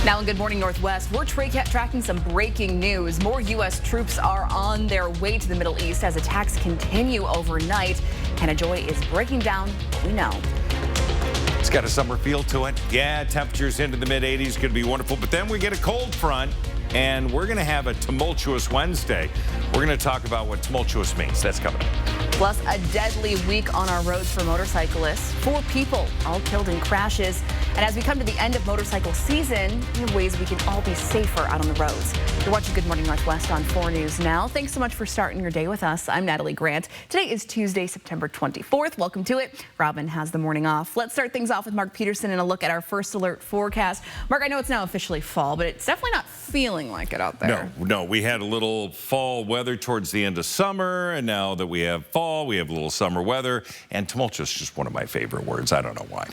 Now in Good Morning Northwest, we're tracking some breaking news. More U.S. troops are on their way to the Middle East as attacks continue overnight. Hannah Joy is breaking down what we know. It's got a summer feel to it. Yeah, temperatures into the mid-80s could be wonderful, but then we get a cold front, and we're going to have a tumultuous Wednesday. We're going to talk about what tumultuous means. That's coming up. Plus, a deadly week on our roads for motorcyclists. 4 people all killed in crashes. And as we come to the end of motorcycle season, we have ways we can all be safer out on the roads. You're watching Good Morning Northwest on 4 News Now. Thanks so much for starting your day with us. I'm Natalie Grant. Today is Tuesday, September 24th. Welcome to it. Robin has the morning off. Let's start things off with Mark Peterson and a look at our first alert forecast. Mark, I know it's now officially fall, but it's definitely not feeling like it out there. No, we had a little fall weather towards the end of summer, and now that we have fall, we have a little summer weather, and tumultuous is just one of my favorite words. I don't know why.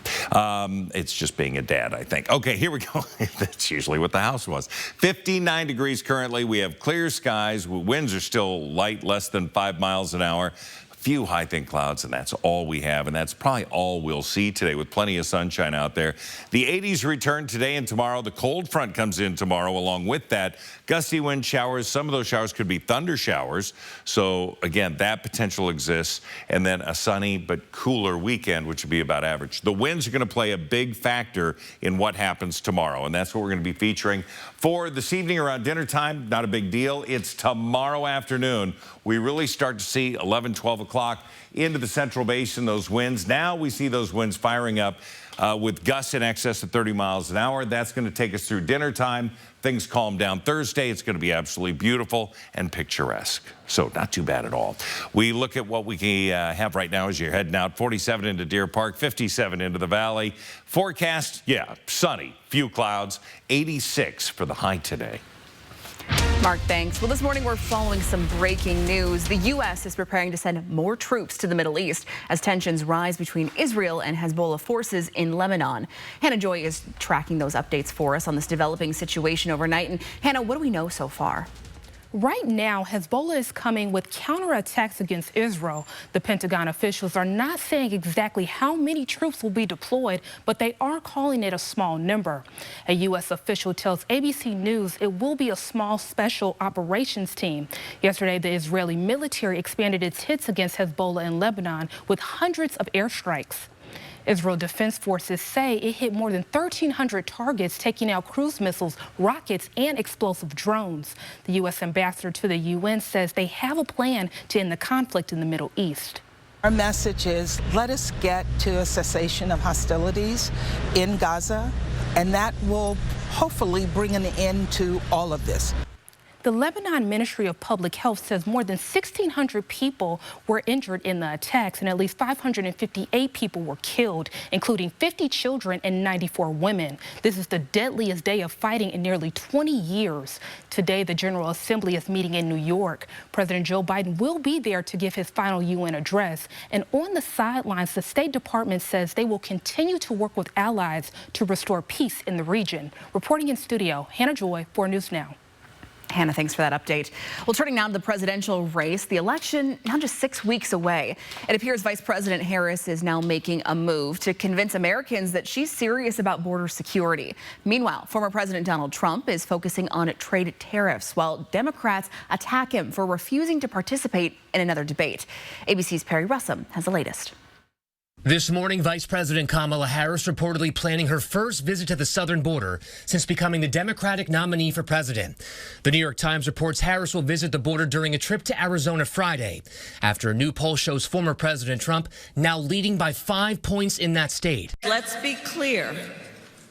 It's just being a dad, I think. Okay, here we go. That's usually what the house was. 59 degrees currently. We have clear skies. Winds are still light, less than 5 miles an hour. Few high thin clouds, and that's all we have, and that's probably all we'll see today with plenty of sunshine out there. The 80s return today and tomorrow. The cold front comes in tomorrow. Along with that, gusty wind showers. Some of those showers could be thunder showers. So again, that potential exists. And then a sunny but cooler weekend, which would be about average. The winds are going to play a big factor in what happens tomorrow, and that's what we're going to be featuring for this evening around dinner time. Not a big deal. It's tomorrow afternoon. We really start to see 11, 12 o'clock into the Central Basin, those winds. Now we see those winds firing up with gusts in excess of 30 miles an hour. That's going to take us through dinner time. Things calm down Thursday. It's going to be absolutely beautiful and picturesque. So not too bad at all. We look at what we can have right now as you're heading out. 47 into Deer Park, 57 into the valley. Forecast, yeah, sunny, few clouds, 86 for the high today. Mark, thanks. Well, this morning we're following some breaking news. The U.S. is preparing to send more troops to the Middle East as tensions rise between Israel and Hezbollah forces in Lebanon. Hannah Joy is tracking those updates for us on this developing situation overnight. And Hannah, what do we know so far? Right now, Hezbollah is coming with counterattacks against Israel. The Pentagon officials are not saying exactly how many troops will be deployed, but they are calling it a small number. A U.S. official tells ABC News it will be a small special operations team. Yesterday, the Israeli military expanded its hits against Hezbollah in Lebanon with hundreds of airstrikes. Israel Defense Forces say it hit more than 1,300 targets, taking out cruise missiles, rockets, and explosive drones. The U.S. ambassador to the UN says they have a plan to end the conflict in the Middle East. Our message is, let us get to a cessation of hostilities in Gaza, and that will hopefully bring an end to all of this. The Lebanon Ministry of Public Health says more than 1,600 people were injured in the attacks and at least 558 people were killed, including 50 children and 94 women. This is the deadliest day of fighting in nearly 20 years. Today, the General Assembly is meeting in New York. President Joe Biden will be there to give his final UN address. And on the sidelines, the State Department says they will continue to work with allies to restore peace in the region. Reporting in studio, Hannah Joy, 4 News Now. Hannah, thanks for that update. Well, turning now to the presidential race, the election now just 6 weeks away. It appears Vice President Harris is now making a move to convince Americans that she's serious about border security. Meanwhile, former President Donald Trump is focusing on trade tariffs, while Democrats attack him for refusing to participate in another debate. ABC's Perry Russum has the latest. This morning, Vice President Kamala Harris reportedly planning her first visit to the southern border since becoming the Democratic nominee for president. The New York Times reports Harris will visit the border during a trip to Arizona Friday, after a new poll shows former President Trump now leading by 5 points in that state. Let's be clear.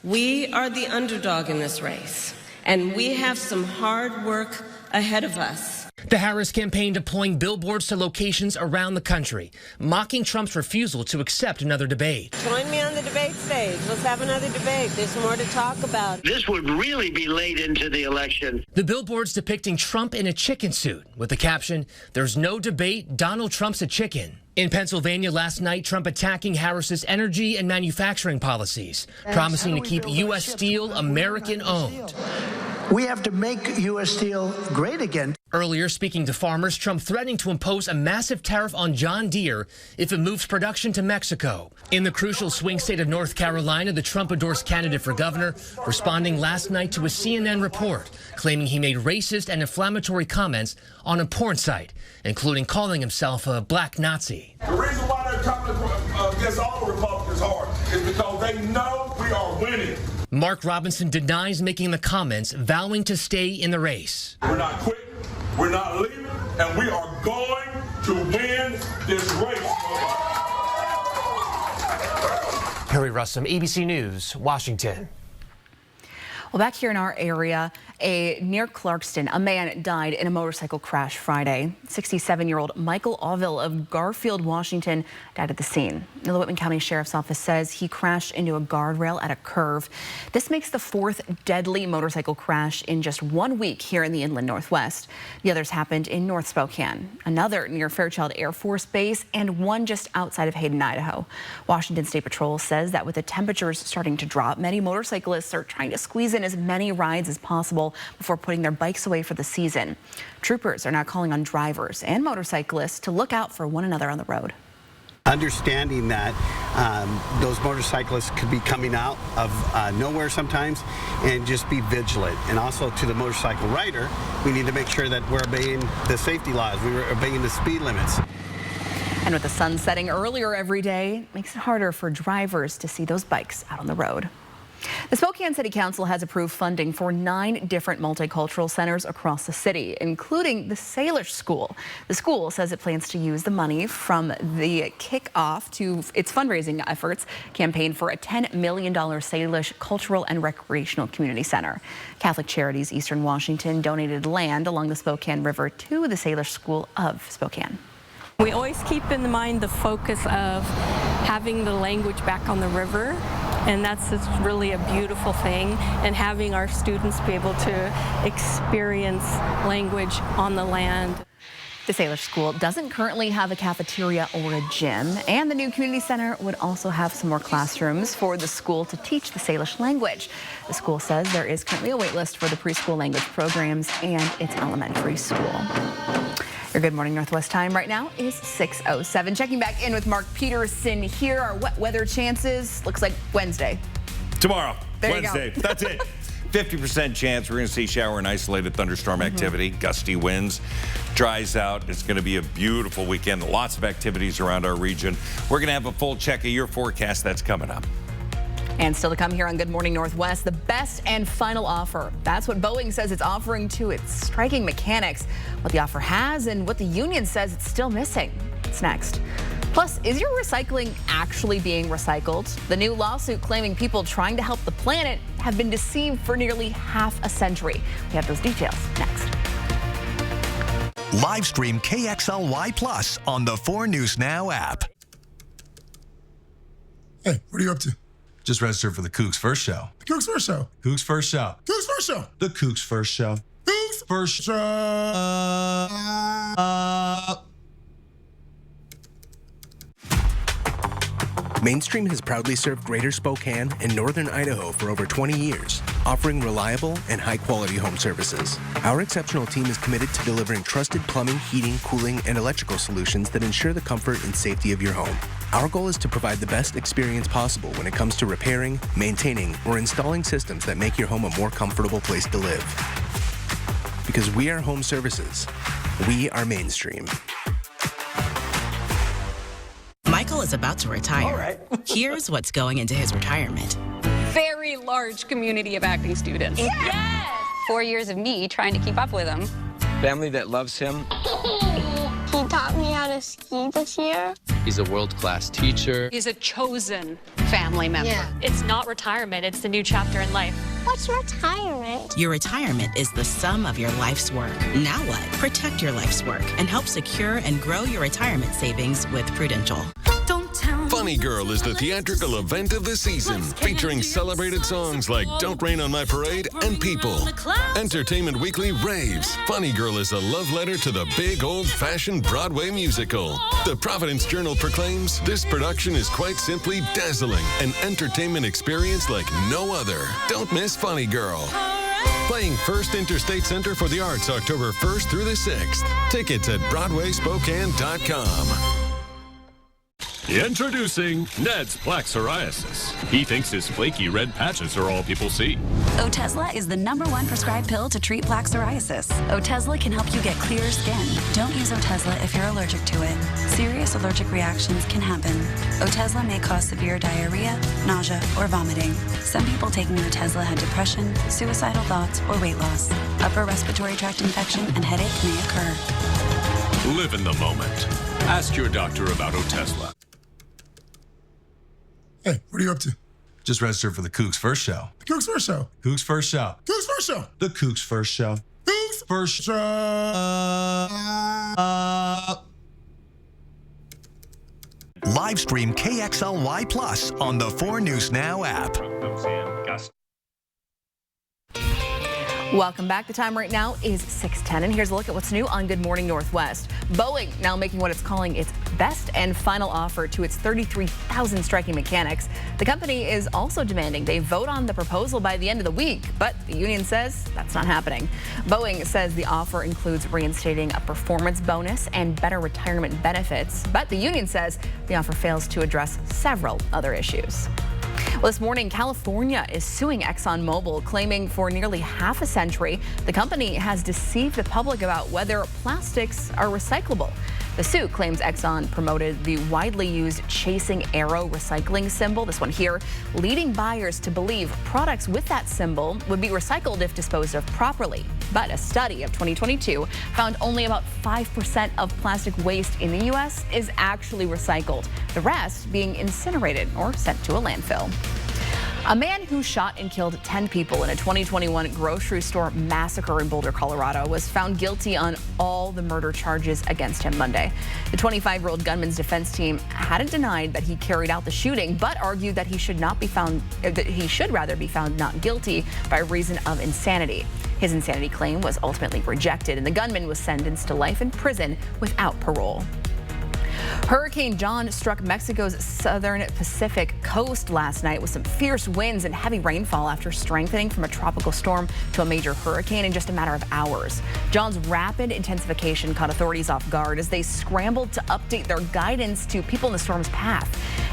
We are the underdog in this race, and we have some hard work ahead of us. The Harris campaign deploying billboards to locations around the country, mocking Trump's refusal to accept another debate. Join me on the debate stage. Let's have another debate. There's more to talk about. This would really be late into the election. The billboards depicting Trump in a chicken suit with the caption, "There's no debate, Donald Trump's a chicken." In Pennsylvania last night, Trump attacking Harris's energy and manufacturing policies, promising to keep U.S. steel American-owned. We have to make U.S. steel great again. Earlier, speaking to farmers, Trump threatening to impose a massive tariff on John Deere if it moves production to Mexico. In the crucial swing state of North Carolina, the Trump-endorsed candidate for governor responding last night to a CNN report claiming he made racist and inflammatory comments on a porn site, including calling himself a black Nazi. The reason why they're coming against all Republicans hard is because they know we are winning. Mark Robinson denies making the comments, vowing to stay in the race. We're not quitting, we're not leaving, and we are going to win this race. Harry Russum, ABC News, Washington. Well, back here in our area, near Clarkston, a man died in a motorcycle crash Friday. 67-year-old Michael Auville of Garfield, Washington, died at the scene. The Whitman County Sheriff's Office says he crashed into a guardrail at a curve. This makes the fourth deadly motorcycle crash in just 1 week here in the inland Northwest. The others happened in North Spokane, another near Fairchild Air Force Base, and one just outside of Hayden, Idaho. Washington State Patrol says that with the temperatures starting to drop, many motorcyclists are trying to squeeze in as many rides as possible before putting their bikes away for the season. Troopers are now calling on drivers and motorcyclists to look out for one another on the road. Understanding that those motorcyclists could be coming out of nowhere sometimes, and just be vigilant. And also to the motorcycle rider, we need to make sure that we're obeying the safety laws, we're obeying the speed limits. And with the sun setting earlier every day, it makes it harder for drivers to see those bikes out on the road. The Spokane City Council has approved funding for 9 different multicultural centers across the city, including the Salish School. The school says it plans to use the money from the kickoff to its fundraising efforts campaign for a $10 million Salish Cultural and Recreational Community Center. Catholic Charities Eastern Washington donated land along the Spokane River to the Salish School of Spokane. We always keep in mind the focus of having the language back on the river, and that's just really a beautiful thing, and having our students be able to experience language on the land. The Salish School doesn't currently have a cafeteria or a gym, and the new community center would also have some more classrooms for the school to teach the Salish language. The school says there is currently a wait list for the preschool language programs and its elementary school. Your Good Morning Northwest time right now is 6:07. Checking back in with Mark Peterson here. Our wet weather chances looks like Wednesday. Tomorrow, There you go. Wednesday. That's it. 50% chance we're going to see shower and isolated thunderstorm activity, gusty winds, dries out. It's going to be a beautiful weekend. Lots of activities around our region. We're going to have a full check of your forecast. That's coming up. And still to come here on Good Morning Northwest, the best and final offer. That's what Boeing says it's offering to its striking mechanics. What the offer has and what the union says it's still missing. It's next. Plus, is your recycling actually being recycled? The new lawsuit claiming people trying to help the planet have been deceived for nearly half a century. We have those details next. Live stream KXLY Plus on the 4 News Now app. Hey, what are you up to? Just registered for the Cougs First Show. The Cougs First Show. Cougs First Show. Cougs First Show. The Cougs First Show. Cougs First Show. Mainstream has proudly served Greater Spokane and Northern Idaho for over 20 years, offering reliable and high-quality home services. Our exceptional team is committed to delivering trusted plumbing, heating, cooling, and electrical solutions that ensure the comfort and safety of your home. Our goal is to provide the best experience possible when it comes to repairing, maintaining, or installing systems that make your home a more comfortable place to live. Because we are home services, we are Mainstream. Michael is about to retire. All right. Here's what's going into his retirement. Very large community of acting students. Yes! 4 years of me trying to keep up with him. Family that loves him. He taught me how to ski this year. He's a world-class teacher. He's a chosen family member. Yeah. It's not retirement, it's the new chapter in life. What's retirement? Your retirement is the sum of your life's work. Now what? Protect your life's work and help secure and grow your retirement savings with Prudential. Funny Girl is the theatrical event of the season, featuring celebrated songs like Don't Rain on My Parade and People. Entertainment Weekly raves Funny Girl is a love letter to the big old-fashioned Broadway musical. The Providence Journal proclaims this production is quite simply dazzling, an entertainment experience like no other. Don't miss Funny Girl. Playing First Interstate Center for the Arts October 1st through the 6th. Tickets at BroadwaySpokane.com. Introducing Ned's Plaque Psoriasis. He thinks his flaky red patches are all people see. Otezla is the #1 prescribed pill to treat plaque psoriasis. Otezla can help you get clearer skin. Don't use Otezla if you're allergic to it. Serious allergic reactions can happen. Otezla may cause severe diarrhea, nausea, or vomiting. Some people taking Otezla had depression, suicidal thoughts, or weight loss. Upper respiratory tract infection and headache may occur. Live in the moment. Ask your doctor about Otezla. Hey, what are you up to? Just registered for the Kooks First Show. The Kooks First Show. Kooks First Show. Kooks First Show. The Kooks First Show. Kooks First Show. Live stream KXLY Plus on the 4 News Now app. Welcome back. The time right now is 6:10, and here's a look at what's new on Good Morning Northwest. Boeing now making what it's calling its best and final offer to its 33,000 striking mechanics. The company is also demanding they vote on the proposal by the end of the week, but the union says that's not happening. Boeing says the offer includes reinstating a performance bonus and better retirement benefits, but the union says the offer fails to address several other issues. Well, this morning, California is suing ExxonMobil, claiming for nearly half a century, the company has deceived the public about whether plastics are recyclable. The suit claims Exxon promoted the widely used Chasing Arrow recycling symbol, this one here, leading buyers to believe products with that symbol would be recycled if disposed of properly. But a study of 2022 found only about 5% of plastic waste in the U.S. is actually recycled, the rest being incinerated or sent to a landfill. A man who shot and killed 10 people in a 2021 grocery store massacre in Boulder, Colorado, was found guilty on all the murder charges against him Monday. The 25-year-old gunman's defense team hadn't denied that he carried out the shooting, but argued that he should rather be found not guilty by reason of insanity. His insanity claim was ultimately rejected, and the gunman was sentenced to life in prison without parole. Hurricane John struck Mexico's southern Pacific coast last night with some fierce winds and heavy rainfall after strengthening from a tropical storm to a major hurricane in just a matter of hours. John's rapid intensification caught authorities off guard as they scrambled to update their guidance to people in the storm's path.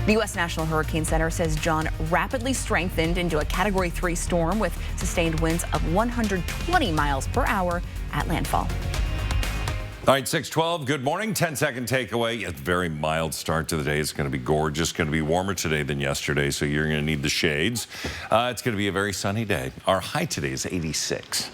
The U.S. National Hurricane Center says John rapidly strengthened into a Category 3 storm with sustained winds of 120 miles per hour at landfall. All right, 6:12, good morning. 10-second takeaway. A very mild start to the day. It's going to be gorgeous. Going to be warmer today than yesterday, so you're going to need the shades. It's going to be a very sunny day. Our high today is 86.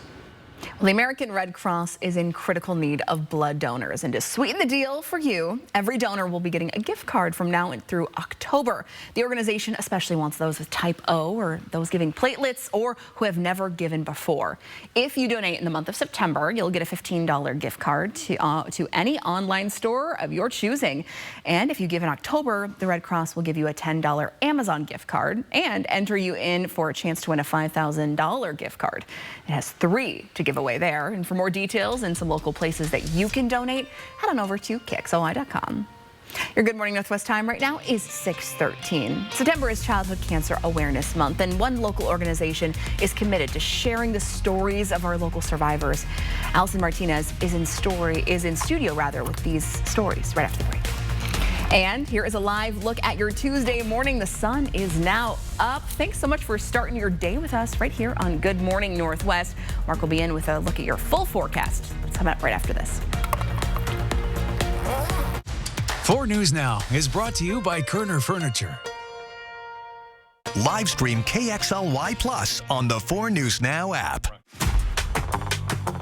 Well, the American Red Cross is in critical need of blood donors, and to sweeten the deal for you, every donor will be getting a gift card from now through October. The organization especially wants those with type O or those giving platelets or who have never given before. If you donate in the month of September, you'll get a $15 gift card to any online store of your choosing. And if you give in October, the Red Cross will give you a $10 Amazon gift card and enter you in for a chance to win a $5,000 gift card. It has 3 to give away there. And for more details and some local places that you can donate, head on over to KXLY.com. Your Good Morning Northwest time right now is 6:13. September is Childhood Cancer Awareness Month, and one local organization is committed to sharing the stories of our local survivors. Allison Martinez is in studio with these stories right after the break. And here is a live look at your Tuesday morning. The sun is now up. Thanks so much for starting your day with us right here on Good Morning Northwest. Mark will be in with a look at your full forecast. It's coming up right after this. 4 News Now is brought to you by Kerner Furniture. Live stream KXLY Plus on the 4 News Now app.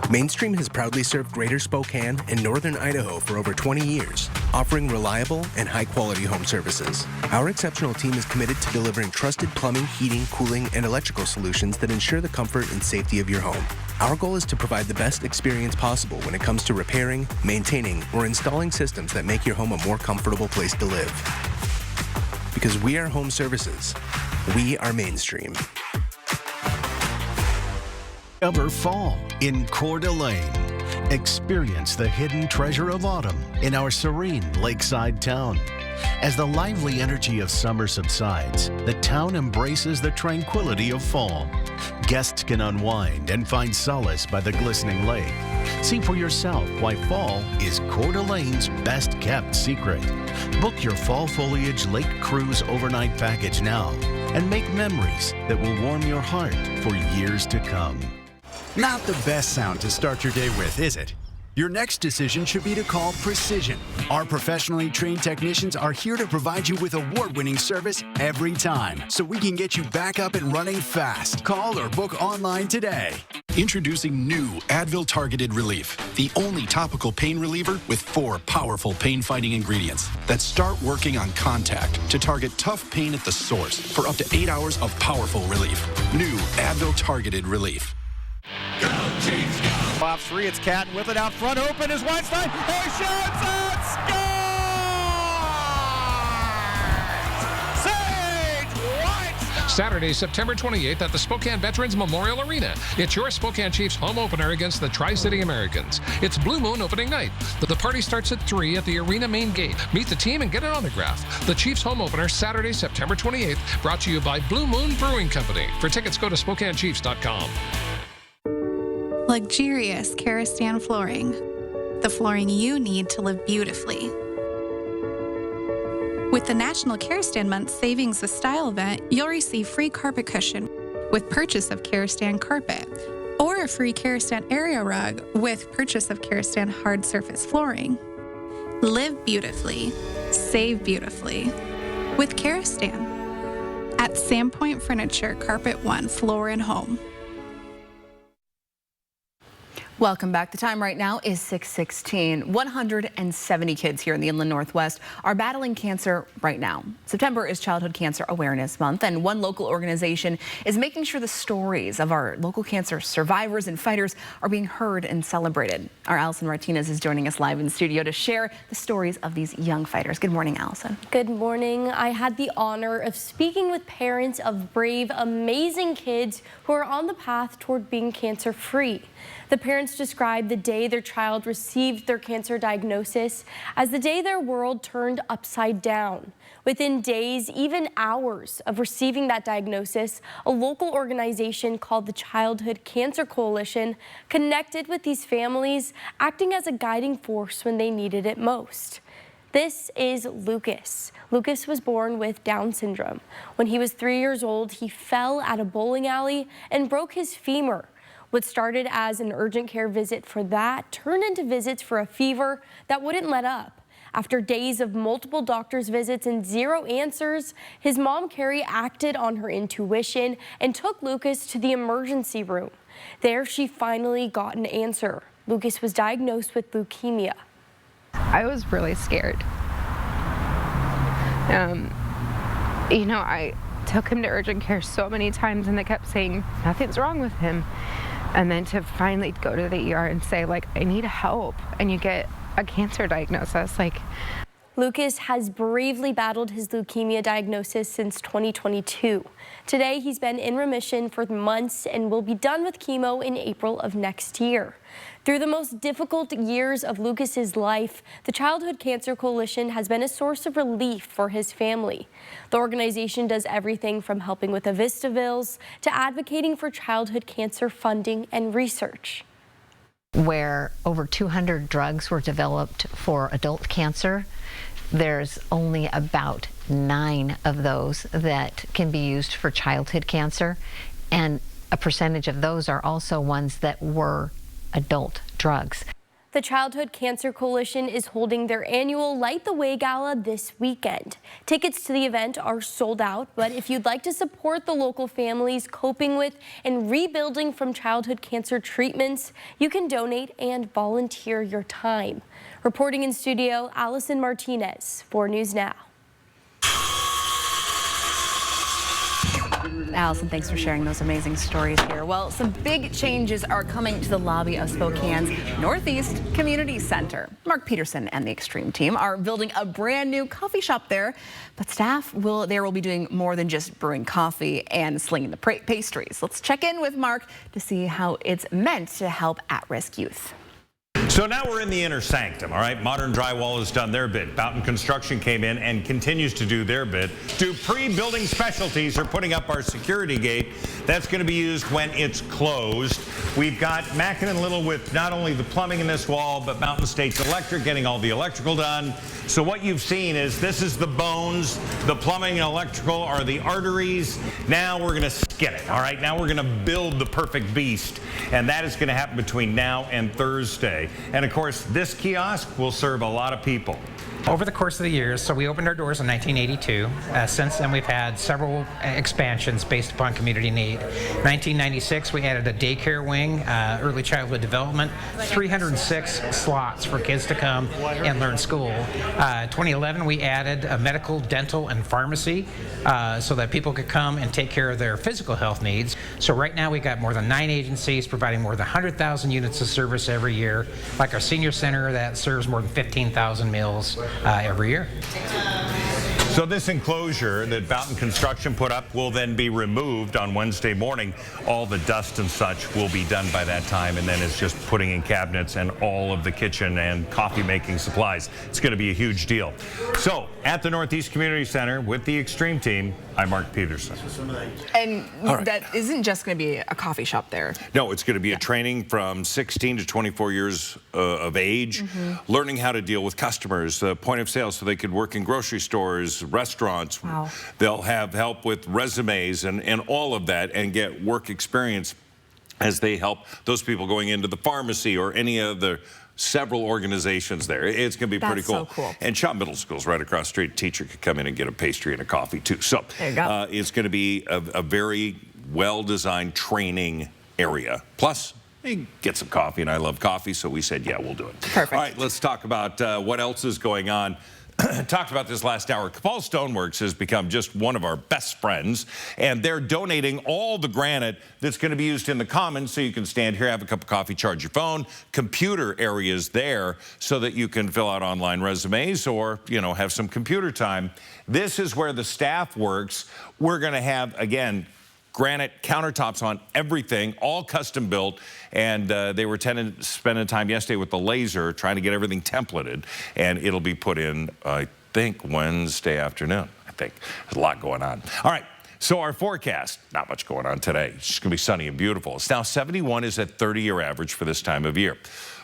Mainstream has proudly served Greater Spokane and Northern Idaho for over 20 years, offering reliable and high-quality home services. Our exceptional team is committed to delivering trusted plumbing, heating, cooling, and electrical solutions that ensure the comfort and safety of your home. Our goal is to provide the best experience possible when it comes to repairing, maintaining, or installing systems that make your home a more comfortable place to live. Because we are home services, we are Mainstream. Discover fall in Coeur d'Alene. Experience the hidden treasure of autumn in our serene lakeside town. As the lively energy of summer subsides, the town embraces the tranquility of fall. Guests can unwind and find solace by the glistening lake. See for yourself why fall is Coeur d'Alene's best-kept secret. Book your fall foliage lake cruise overnight package now and make memories that will warm your heart for years to come. Not the best sound to start your day with, is it? Your next decision should be to call Precision. Our professionally trained technicians are here to provide you with award-winning service every time, so we can get you back up and running fast. Call or book online today. Introducing new Advil Targeted Relief, the only topical pain reliever with 4 powerful pain-fighting ingredients that start working on contact to target tough pain at the source for up to 8 hours of powerful relief. New Advil Targeted Relief. Go Chiefs, go! Off 3, it's Catton with it out front, open is Weinstein, he shoots and scores! Sage Weinstein! Saturday, September 28th at the Spokane Veterans Memorial Arena. It's your Spokane Chiefs home opener against the Tri-City Americans. It's Blue Moon opening night. The party starts at 3 at the arena main gate. Meet the team and get an autograph. The Chiefs home opener, Saturday, September 28th, brought to you by Blue Moon Brewing Company. For tickets, go to SpokaneChiefs.com. Luxurious Karastan flooring. The flooring you need to live beautifully. With the National Karastan Month Savings with Style event, you'll receive free carpet cushion with purchase of Karastan carpet, or a free Karastan area rug with purchase of Karastan hard surface flooring. Live beautifully, save beautifully with Karastan at Sandpoint Furniture, Carpet One, Floor and Home. Welcome back. The time right now is 6:16. 170 kids here in the Inland Northwest are battling cancer right now. September is Childhood Cancer Awareness Month, and one local organization is making sure the stories of our local cancer survivors and fighters are being heard and celebrated. Our Allison Martinez is joining us live in studio to share the stories of these young fighters. Good morning, Allison. Good morning. I had the honor of speaking with parents of brave, amazing kids who are on the path toward being cancer-free. The parents described the day their child received their cancer diagnosis as the day their world turned upside down. Within days, even hours of receiving that diagnosis, a local organization called the Childhood Cancer Coalition connected with these families, acting as a guiding force when they needed it most. This is Lucas. Lucas was born with Down syndrome. When he was 3 years old, he fell at a bowling alley and broke his femur. What started as an urgent care visit for that turned into visits for a fever that wouldn't let up. After days of multiple doctor's visits and zero answers, his mom, Carrie, acted on her intuition and took Lucas to the emergency room. There, she finally got an answer. Lucas was diagnosed with leukemia. I was really scared. I took him to urgent care so many times and they kept saying nothing's wrong with him. And then to finally go to the ER and say, I need help, and you get a cancer diagnosis, Lucas has bravely battled his leukemia diagnosis since 2022. Today, he's been in remission for months and will be done with chemo in April of next year. Through the most difficult years of Lucas's life, the Childhood Cancer Coalition has been a source of relief for his family. The organization does everything from helping with Avista bills to advocating for childhood cancer funding and research. Where over 200 drugs were developed for adult cancer, there's only about 9 of those that can be used for childhood cancer, and a percentage of those are also ones that were adult drugs. The Childhood Cancer Coalition is holding their annual Light the Way Gala this weekend. Tickets to the event are sold out, but if you'd like to support the local families coping with and rebuilding from childhood cancer treatments, you can donate and volunteer your time. Reporting in studio, Allison Martinez, 4 News Now. Allison, thanks for sharing those amazing stories here. Well, some big changes are coming to the lobby of Spokane's Northeast Community Center. Mark Peterson and the Extreme team are building a brand new coffee shop there, but staff will be doing more than just brewing coffee and slinging the pastries. Let's check in with Mark to see how it's meant to help at-risk youth. So now we're in the inner sanctum, all right? Modern Drywall has done their bit. Boughton Construction came in and continues to do their bit. Dupree Building Specialties are putting up our security gate. That's going to be used when it's closed. We've got Mackin & Little with not only the plumbing in this wall, but Mountain States Electric getting all the electrical done. So what you've seen is this is the bones. The plumbing and electrical are the arteries. Now we're going to skin it, all right? Now we're going to build the perfect beast. And that is going to happen between now and Thursday. And of course, this kiosk will serve a lot of people. Over the course of the years, so we opened our doors in 1982. Since then, we've had several expansions based upon community need. 1996, we added a daycare wing, early childhood development, 306 slots for kids to come and learn school. 2011, we added a medical, dental, and pharmacy so that people could come and take care of their physical health needs. So right now, we got more than 9 agencies providing more than 100,000 units of service every year, like our senior center that serves more than 15,000 meals every year. So this enclosure that Boughton Construction put up will then be removed on Wednesday morning. All the dust and such will be done by that time, and then it's just putting in cabinets and all of the kitchen and coffee making supplies. It's going to be a huge deal. So at the Northeast Community Center with the Extreme Team, I'm Mark Peterson. And that isn't just going to be a coffee shop there. No, it's going to be a training from 16 to 24 years of age, learning how to deal with customers, point of sale, so they could work in grocery stores, restaurants. Wow. They'll have help with resumes and all of that and get work experience as they help those people going into the pharmacy or any of the several organizations there. It's going to be pretty cool. So cool. And Shaw Middle School's right across the street. A teacher could come in and get a pastry and a coffee too. So there you go. It's going to be a very well-designed training area. Plus, you get some coffee, and I love coffee, so we said, yeah, we'll do it. Perfect. All right, let's talk about what else is going on. Talked about this last hour. Capal Stoneworks has become just one of our best friends, and they're donating all the granite that's going to be used in the Commons, so you can stand here, have a cup of coffee, charge your phone. Computer areas there so that you can fill out online resumes or, you know, have some computer time. This is where the staff works. We're going to have, again, granite countertops on everything, all custom built, and they were spending time yesterday with the laser trying to get everything templated, and it'll be put in, I think, Wednesday afternoon. I think there's a lot going on. All right, so our forecast, not much going on today. It's just going to be sunny and beautiful. It's now 71 is at 30-year average for this time of year.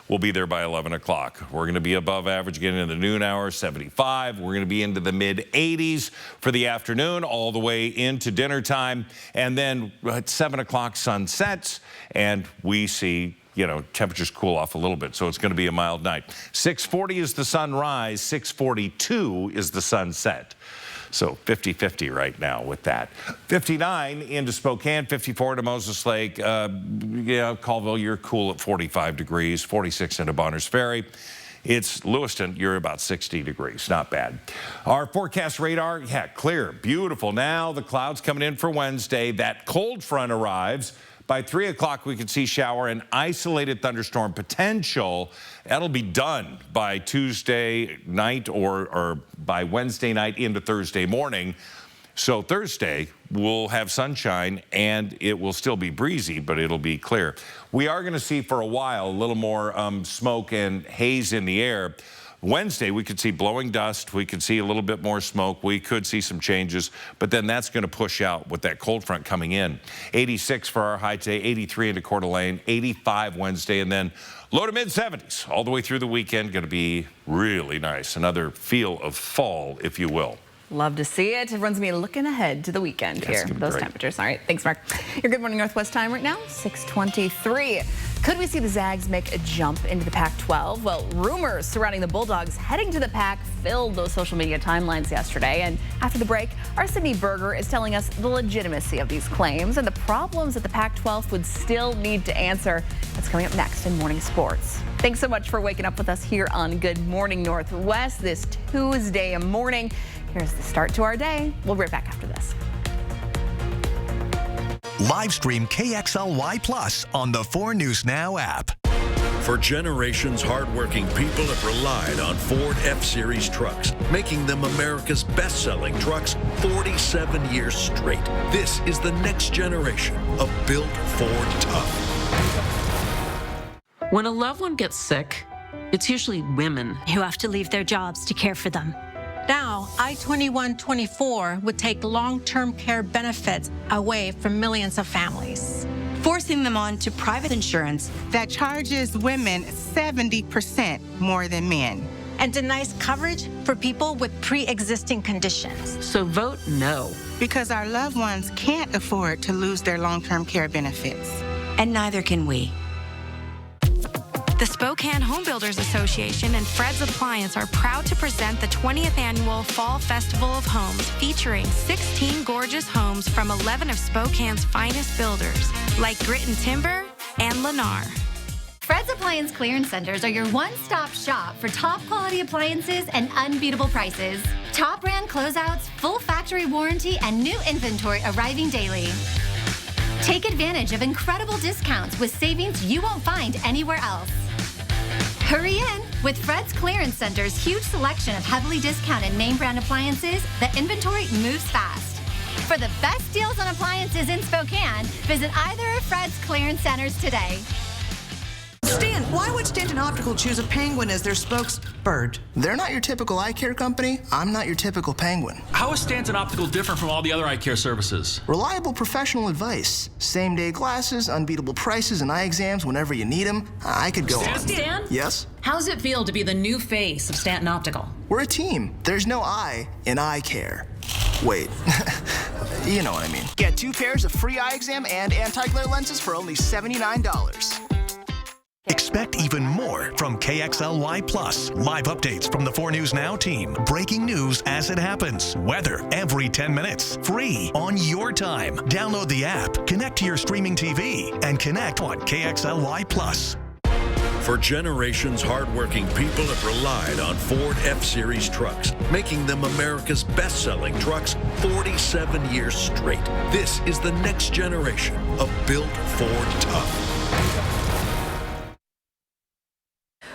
We'll be there by 11 o'clock. We're going to be above average getting into the noon hour, 75. We're going to be into the mid-80s for the afternoon, all the way into dinner time. And then at 7 o'clock, sun sets, and we see, you know, temperatures cool off a little bit. So it's going to be a mild night. 6:40 is the sunrise. 6:42 is the sunset. So 50-50 right now with that. 59 into Spokane, 54 to Moses Lake. Yeah, Colville, you're cool at 45 degrees, 46 into Bonners Ferry. It's Lewiston, you're about 60 degrees, not bad. Our forecast radar, yeah, clear, beautiful. Now the clouds coming in for Wednesday. That cold front arrives. By 3 o'clock, we could see shower and isolated thunderstorm potential. That'll be done by Tuesday night or by Wednesday night into Thursday morning. So Thursday, we'll have sunshine, and it will still be breezy, but it'll be clear. We are going to see for a while a little more smoke and haze in the air. Wednesday, we could see blowing dust. We could see a little bit more smoke. We could see some changes, but then that's going to push out with that cold front coming in. 86 for our high today, 83 into Coeur d'Alene, 85 Wednesday, and then low to mid-70s all the way through the weekend. Going to be really nice. Another feel of fall, if you will. Love to see it. Everyone's going to be looking ahead to the weekend here. Those temperatures. All right. Thanks, Mark. Your Good Morning Northwest time right now, 6:23. Could we see the Zags make a jump into the Pac-12? Well, rumors surrounding the Bulldogs heading to the Pac filled those social media timelines yesterday. And after the break, our Sydney Berger is telling us the legitimacy of these claims and the problems that the Pac-12 would still need to answer. That's coming up next in Morning Sports. Thanks so much for waking up with us here on Good Morning Northwest this Tuesday morning. Here's the start to our day. We'll be right back after this. Live stream KXLY Plus on the 4 News Now app. For generations, hardworking people have relied on Ford F-Series trucks, making them America's best-selling trucks 47 years straight. This is the next generation of built Ford tough. When a loved one gets sick, It's usually women who have to leave their jobs to care for them. Now, I-2124 would take long-term care benefits away from millions of families, forcing them on to private insurance that charges women 70% more than men, and denies coverage for people with pre-existing conditions. So vote no. Because our loved ones can't afford to lose their long-term care benefits. And neither can we. The Spokane Home Builders Association and Fred's Appliance are proud to present the 20th annual Fall Festival of Homes, featuring 16 gorgeous homes from 11 of Spokane's finest builders, like Gritton Timber and Lennar. Fred's Appliance Clearance Centers are your one-stop shop for top-quality appliances and unbeatable prices. Top brand closeouts, full factory warranty, and new inventory arriving daily. Take advantage of incredible discounts with savings you won't find anywhere else. Hurry in! With Fred's Clearance Center's huge selection of heavily discounted name brand appliances, the inventory moves fast. For the best deals on appliances in Spokane, visit either of Fred's Clearance Centers today. Stan, why would Stanton Optical choose a penguin as their spokesbird? They're not your typical eye care company. I'm not your typical penguin. How is Stanton Optical different from all the other eye care services? Reliable professional advice. Same-day glasses, unbeatable prices, and eye exams whenever you need them. I could go on. Stan? Yes? How does it feel to be the new face of Stanton Optical? We're a team. There's no I in eye care. Wait, you know what I mean. Get 2 pairs of free eye exam and anti-glare lenses for only $79. Expect even more from KXLY Plus. Live updates from the 4 News Now team. Breaking news as it happens. Weather every 10 minutes. Free on your time. Download the app, connect to your streaming TV, and connect on KXLY Plus. For generations, hardworking people have relied on Ford F-Series trucks, making them America's best-selling trucks 47 years straight. This is the next generation of built Ford tough.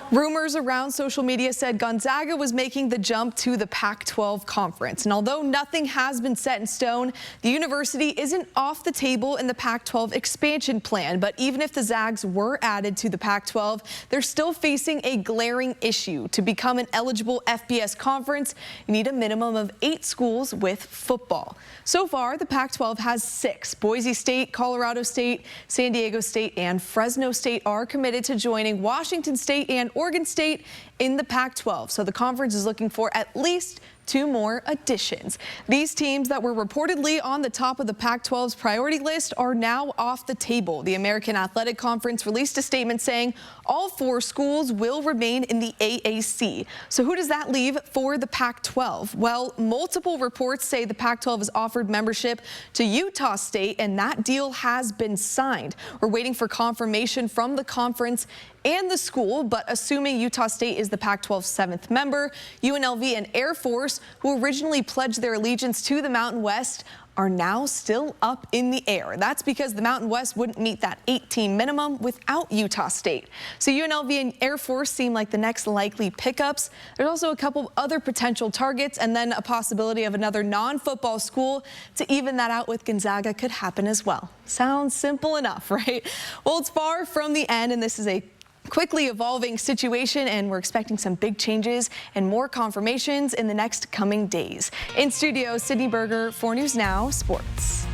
Rumors around social media said Gonzaga was making the jump to the Pac-12 conference. And although nothing has been set in stone, the university isn't off the table in the Pac-12 expansion plan. But even if the Zags were added to the Pac-12, they're still facing a glaring issue. To become an eligible FBS conference, you need a minimum of 8 schools with football. So far, the Pac-12 has 6. Boise State, Colorado State, San Diego State, and Fresno State are committed to joining Washington State and Oregon State in the Pac-12. So the conference is looking for at least 2 more additions. These teams that were reportedly on the top of the Pac-12's priority list are now off the table. The American Athletic Conference released a statement saying all 4 schools will remain in the AAC. So who does that leave for the Pac-12? Well, multiple reports say the Pac-12 has offered membership to Utah State, and that deal has been signed. We're waiting for confirmation from the conference and the school, but assuming Utah State is the Pac-12's 7th member, UNLV and Air Force, who originally pledged their allegiance to the Mountain West, are now still up in the air. That's because the Mountain West wouldn't meet that 8-team minimum without Utah State. So UNLV and Air Force seem like the next likely pickups. There's also a couple other potential targets, and then a possibility of another non-football school to even that out with Gonzaga could happen as well. Sounds simple enough, right? Well, it's far from the end, and this is a quickly evolving situation, and we're expecting some big changes and more confirmations in the next coming days. In studio, Sydney Berger, 4 News Now Sports.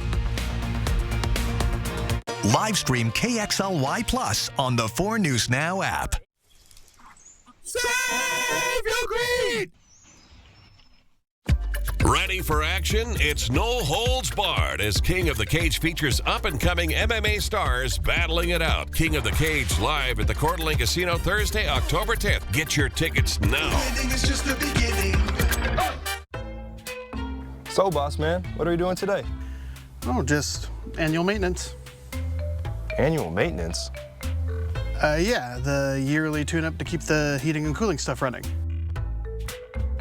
Live stream KXLY Plus on the 4 News Now app. Save your greed! Ready for action? It's no holds barred as King of the Cage features up-and-coming MMA stars battling it out. King of the Cage live at the Coeur d'Alene Casino Thursday, October 10th. Get your tickets now. It's just the beginning. So, boss man, what are we doing today? Oh, just annual maintenance. Annual maintenance? Yeah, the yearly tune-up to keep the heating and cooling stuff running.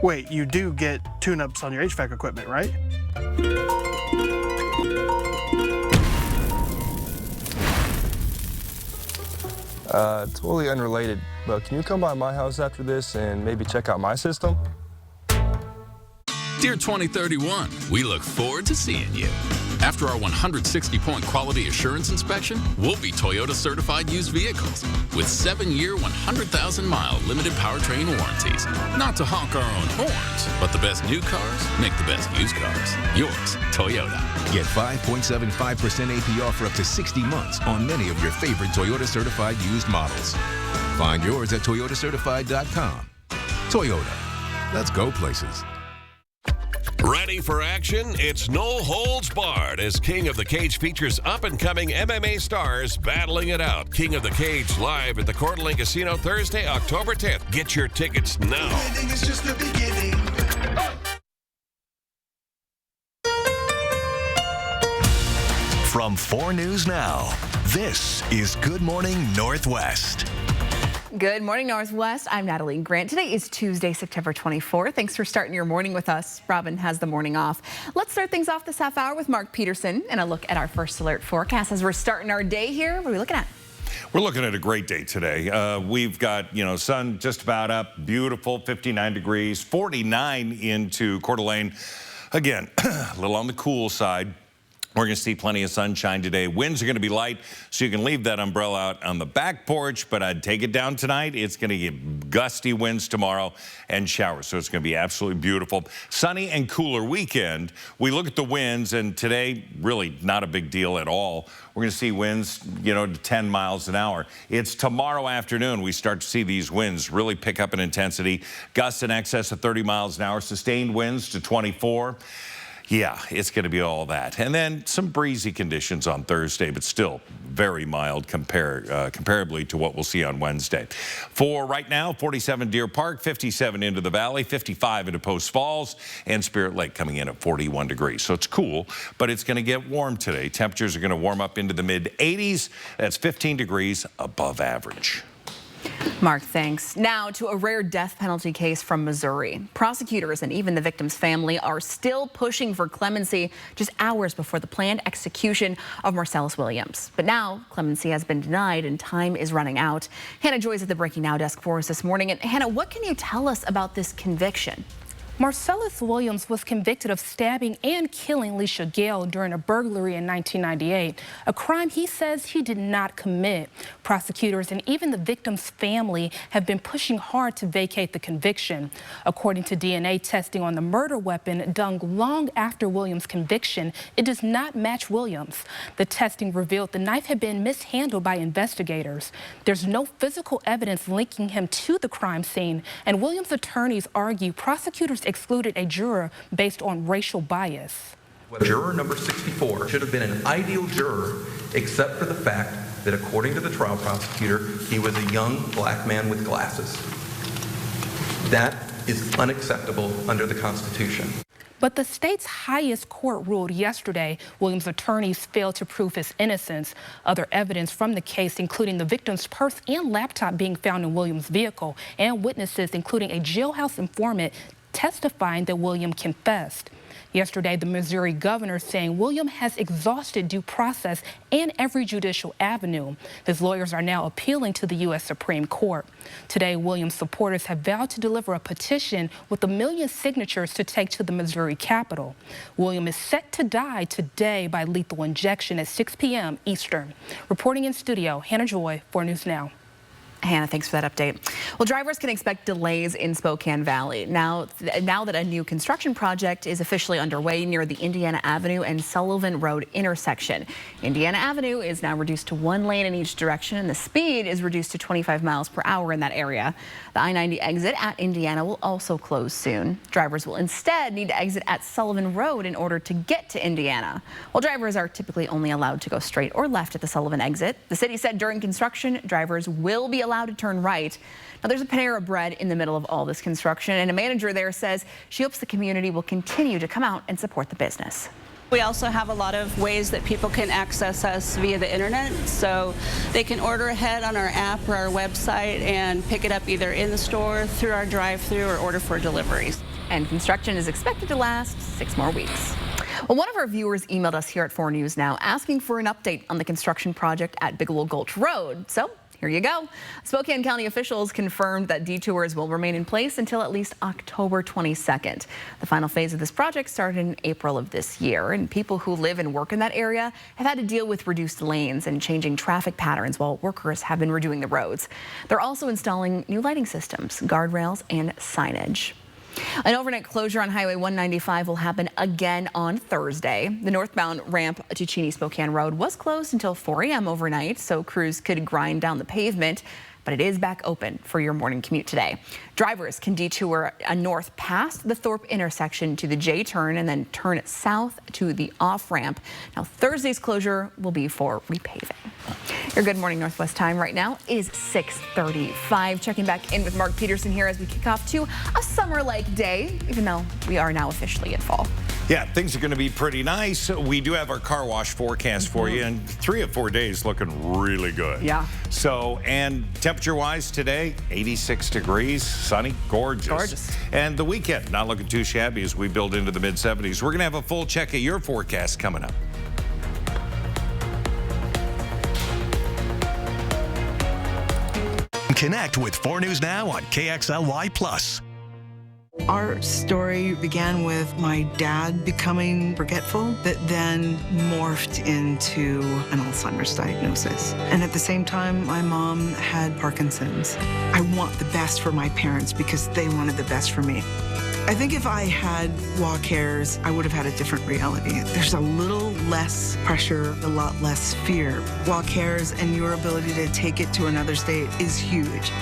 Wait, you do get tune-ups on your HVAC equipment, right? Totally unrelated, but can you come by my house after this and maybe check out my system? Dear 2031, we look forward to seeing you. After our 160-point quality assurance inspection, we'll be Toyota certified used vehicles with 7-year, 100,000-mile limited powertrain warranties. Not to honk our own horns, but the best new cars make the best used cars. Yours, Toyota. Get 5.75% APR for up to 60 months on many of your favorite Toyota certified used models. Find yours at toyotacertified.com. Toyota. Let's go places. Ready for action? It's No Holds Barred as King of the Cage features up-and-coming MMA stars battling it out. King of the Cage live at the Coeur d'Alene Casino Thursday, October 10th. Get your tickets now. Winning is just the beginning. From 4 News Now, this is Good Morning Northwest. Good morning, Northwest. I'm Natalie Grant. Today is Tuesday, September 24th. Thanks for starting your morning with us. Robin has the morning off. Let's start things off this half hour with Mark Peterson and a look at our first alert forecast as we're starting our day here. What are we looking at? We're looking at a great day today. We've got, sun just about up, beautiful, 59 degrees, 49 into Coeur d'Alene. Again, a little on the cool side. We're going to see plenty of sunshine today. Winds are going to be light, so you can leave that umbrella out on the back porch, but I'd take it down tonight. It's going to get gusty winds tomorrow and showers, so it's going to be absolutely beautiful. Sunny and cooler weekend. We look at the winds, and today, really not a big deal at all. We're going to see winds, to 10 miles an hour. It's tomorrow afternoon we start to see these winds really pick up in intensity. Gusts in excess of 30 miles an hour, sustained winds to 24. Yeah, it's going to be all that. And then some breezy conditions on Thursday, but still very mild comparably to what we'll see on Wednesday. For right now, 47 Deer Park, 57 into the valley, 55 into Post Falls, and Spirit Lake coming in at 41 degrees. So it's cool, but it's going to get warm today. Temperatures are going to warm up into the mid-80s. That's 15 degrees above average. Mark, thanks. Now to a rare death penalty case from Missouri. Prosecutors and even the victim's family are still pushing for clemency just hours before the planned execution of Marcellus Williams. But now clemency has been denied and time is running out. Hannah Joy is at the Breaking Now desk for us this morning. And Hannah, what can you tell us about this conviction? Marcellus Williams was convicted of stabbing and killing Leisha Gale during a burglary in 1998, a crime he says he did not commit. Prosecutors and even the victim's family have been pushing hard to vacate the conviction. According to DNA testing on the murder weapon done long after Williams' conviction, it does not match Williams. The testing revealed the knife had been mishandled by investigators. There's no physical evidence linking him to the crime scene, and Williams' attorneys argue prosecutors excluded a juror based on racial bias. Juror number 64 should have been an ideal juror, except for the fact that according to the trial prosecutor, he was a young black man with glasses. That is unacceptable under the Constitution. But the state's highest court ruled yesterday Williams' attorneys failed to prove his innocence. Other evidence from the case, including the victim's purse and laptop being found in Williams' vehicle, and witnesses, including a jailhouse informant, testifying that William confessed. Yesterday, the Missouri governor saying William has exhausted due process and every judicial avenue. His lawyers are now appealing to the U.S. Supreme Court. Today, Williams supporters have vowed to deliver a petition with 1 million signatures to take to the Missouri Capitol. William is set to die today by lethal injection at 6 p.m. Eastern. Reporting in studio, Hannah Joy, 4 News Now. Hannah, thanks for that update. Well, drivers can expect delays in Spokane Valley now that a new construction project is officially underway near the Indiana Avenue and Sullivan Road intersection. Indiana Avenue is now reduced to 1 lane in each direction, and the speed is reduced to 25 miles per hour in that area. The I-90 exit at Indiana will also close soon. Drivers will instead need to exit at Sullivan Road in order to get to Indiana. While drivers are typically only allowed to go straight or left at the Sullivan exit, the city said during construction, drivers will be allowed to turn right. Now, there's a Panera Bread in the middle of all this construction, and a manager there says she hopes the community will continue to come out and support the business. We also have a lot of ways that people can access us via the internet, so they can order ahead on our app or our website and pick it up either in the store, through our drive-thru, or order for deliveries. And construction is expected to last 6 more weeks. Well, one of our viewers emailed us here at 4 News Now asking for an update on the construction project at Bigelow Gulch Road. So here you go. Spokane County officials confirmed that detours will remain in place until at least October 22nd. The final phase of this project started in April of this year, and people who live and work in that area have had to deal with reduced lanes and changing traffic patterns while workers have been redoing the roads. They're also installing new lighting systems, guardrails, and signage. An overnight closure on Highway 195 will happen again on Thursday. The northbound ramp to Cheney-Spokane Road was closed until 4 a.m. overnight, so crews could grind down the pavement, but it is back open for your morning commute today. Drivers can detour north past the Thorpe intersection to the J-turn and then turn south to the off-ramp. Now, Thursday's closure will be for repaving. Your Good Morning Northwest time right now is 6:35. Checking back in with Mark Peterson here as we kick off to a summer-like day, even though we are now officially in fall. Yeah, things are going to be pretty nice. We do have our car wash forecast for you, and 3 of 4 days looking really good. Yeah. So, and temperature-wise today, 86 degrees, sunny, gorgeous. Gorgeous. And the weekend, not looking too shabby as we build into the mid-70s. We're going to have a full check of your forecast coming up. Connect with 4 News Now on KXLY+. Our story began with my dad becoming forgetful, that then morphed into an Alzheimer's diagnosis. And at the same time, my mom had Parkinson's. I want the best for my parents because they wanted the best for me. I think if I had WA Cares, I would have had a different reality. There's a little less pressure, a lot less fear. WA Cares and your ability to take it to another state is huge.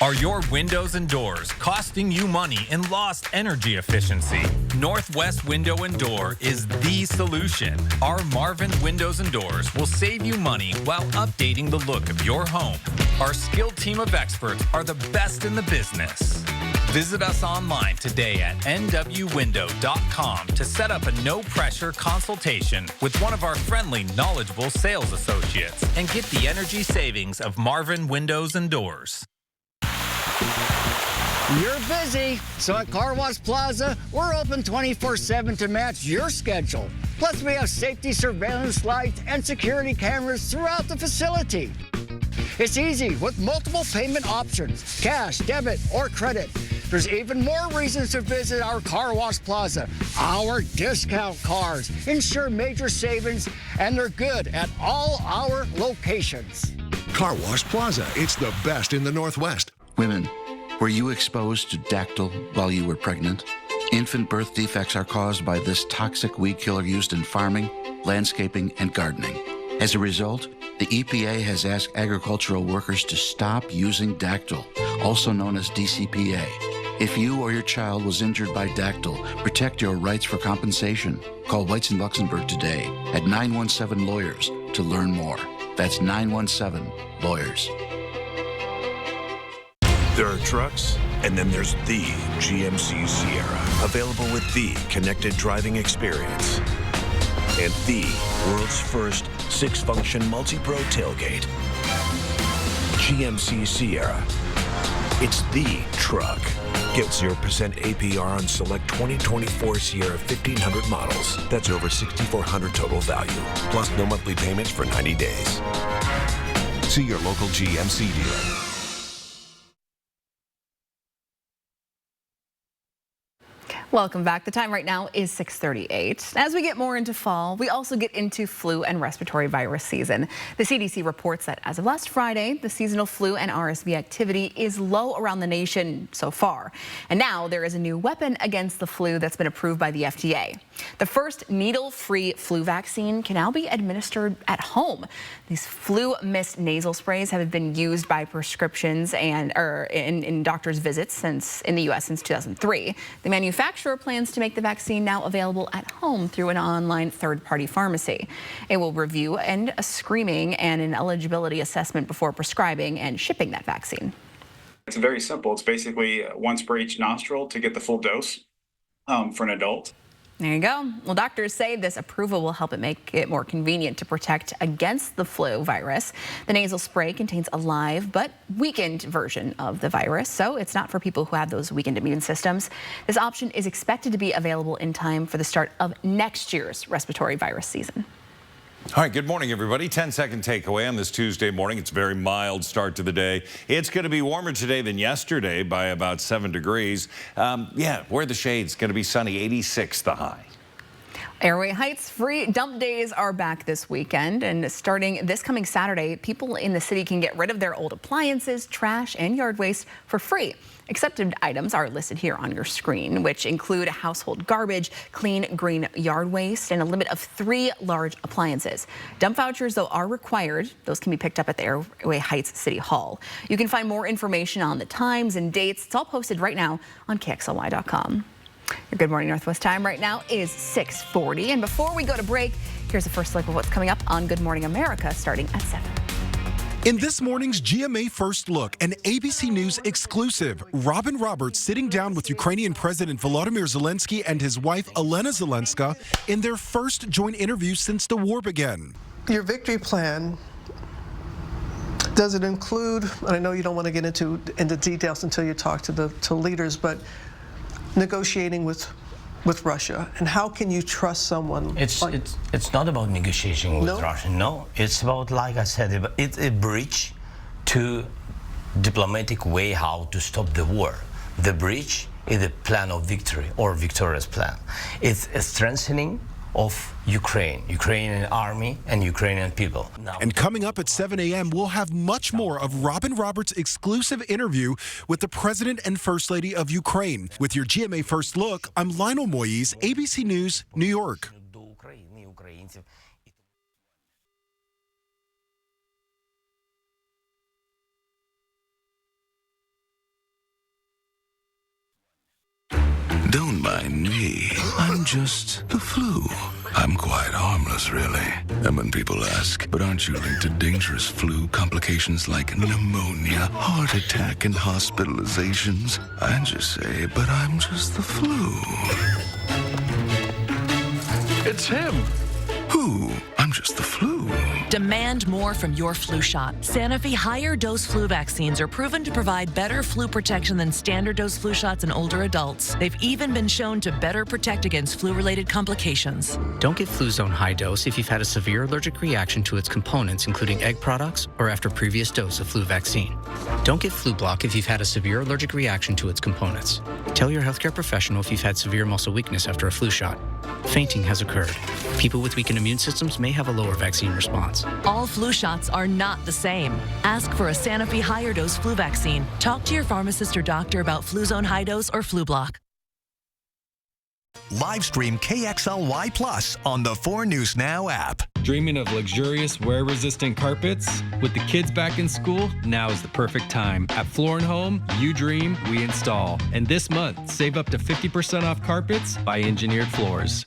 Are your windows and doors costing you money and lost energy efficiency? Northwest Window and Door is the solution. Our Marvin Windows and Doors will save you money while updating the look of your home. Our skilled team of experts are the best in the business. Visit us online today at nwwindow.com to set up a no-pressure consultation with one of our friendly, knowledgeable sales associates and get the energy savings of Marvin Windows and Doors. You're busy, so at Car Wash Plaza, we're open 24/7 to match your schedule. Plus, we have safety surveillance lights and security cameras throughout the facility. It's easy with multiple payment options, cash, debit, or credit. There's even more reasons to visit our Car Wash Plaza. Our discount cars ensure major savings, and they're good at all our locations. Car Wash Plaza, it's the best in the Northwest. Women, were you exposed to Dactyl while you were pregnant? Infant birth defects are caused by this toxic weed killer used in farming, landscaping, and gardening. As a result, the EPA has asked agricultural workers to stop using Dactyl, also known as DCPA. If you or your child was injured by Dactyl, protect your rights for compensation. Call Weitz and Luxembourg today at 917-LAWYERS to learn more. That's 917-LAWYERS. There are trucks, and then there's the GMC Sierra, available with the connected driving experience and the world's first 6-function multi-pro tailgate. GMC Sierra. It's the truck. Get 0% APR on select 2024 Sierra 1500 models. That's over $6,400 total value, plus no monthly payments for 90 days. See your local GMC dealer. Welcome back. The time right now is 6:38. As we get more into fall, we also get into flu and respiratory virus season. The CDC reports that as of last Friday, the seasonal flu and RSV activity is low around the nation so far. And now there is a new weapon against the flu that's been approved by the FDA. The first needle-free flu vaccine can now be administered at home. These flu mist nasal sprays have been used by prescriptions and in doctors' visits in the U.S. since 2003. The manufacturer plans to make the vaccine now available at home through an online third-party pharmacy. It will review a screening and an eligibility assessment before prescribing and shipping that vaccine. It's very simple. It's basically one spray each nostril to get the full dose for an adult. There you go. Well, doctors say this approval will help it make it more convenient to protect against the flu virus. The nasal spray contains a live but weakened version of the virus, so it's not for people who have those weakened immune systems. This option is expected to be available in time for the start of next year's respiratory virus season. All right, good morning, everybody. 10-second takeaway on this Tuesday morning. It's a very mild start to the day. It's going to be warmer today than yesterday by about 7 degrees. Yeah, wear the shades. Going to be sunny, 86 the high. Airway Heights free dump days are back this weekend, and starting this coming Saturday, people in the city can get rid of their old appliances, trash, and yard waste for free. Accepted items are listed here on your screen, which include household garbage, clean green yard waste, and a limit of 3 large appliances. Dump vouchers, though, are required. Those can be picked up at the Airway Heights City Hall. You can find more information on the times and dates. It's all posted right now on KXLY.com. Your Good Morning Northwest time right now is 6:40. And before we go to break, here's a first look of what's coming up on Good Morning America starting at 7. In this morning's GMA First Look, an ABC News exclusive, Robin Roberts sitting down with Ukrainian President Volodymyr Zelensky and his wife Elena Zelenska in their first joint interview since the war began. Your victory plan, does it include, and I know you don't want to get into details until you talk to leaders, but negotiating with Russia, and how can you trust someone? It's not about negotiating with Russia. No, it's about, like I said, it's a bridge to diplomatic way how to stop the war. The bridge is a plan of victory or victorious plan. It's a strengthening of Ukrainian army and Ukrainian people. And coming up at 7 a.m., we'll have much more of Robin Roberts' exclusive interview with the President and First Lady of Ukraine. With your GMA First Look, I'm Lionel Moyes, ABC News, New York. Don't mind me. I'm just the flu. I'm quite harmless, really. And when people ask, but aren't you linked to dangerous flu complications like pneumonia, heart attack, and hospitalizations? I just say, but I'm just the flu. It's him. Who? I'm just the flu. Demand more from your flu shot. Sanofi higher dose flu vaccines are proven to provide better flu protection than standard dose flu shots in older adults. They've even been shown to better protect against flu-related complications. Don't get Fluzone High Dose if you've had a severe allergic reaction to its components, including egg products, or after previous dose of flu vaccine. Don't get Flu Block if you've had a severe allergic reaction to its components. Tell your healthcare professional if you've had severe muscle weakness after a flu shot. Fainting has occurred. People with weakened immune systems may have a lower vaccine response. All flu shots are not the same. Ask for a Sanofi higher dose flu vaccine. Talk to your pharmacist or doctor about Fluzone High Dose or Flu Block. Live stream KXLY Plus on the 4 News Now app. Dreaming of luxurious, wear-resistant carpets? With the kids back in school, now is the perfect time. At Floor & Home, you dream, we install. And this month, save up to 50% off carpets by Engineered Floors.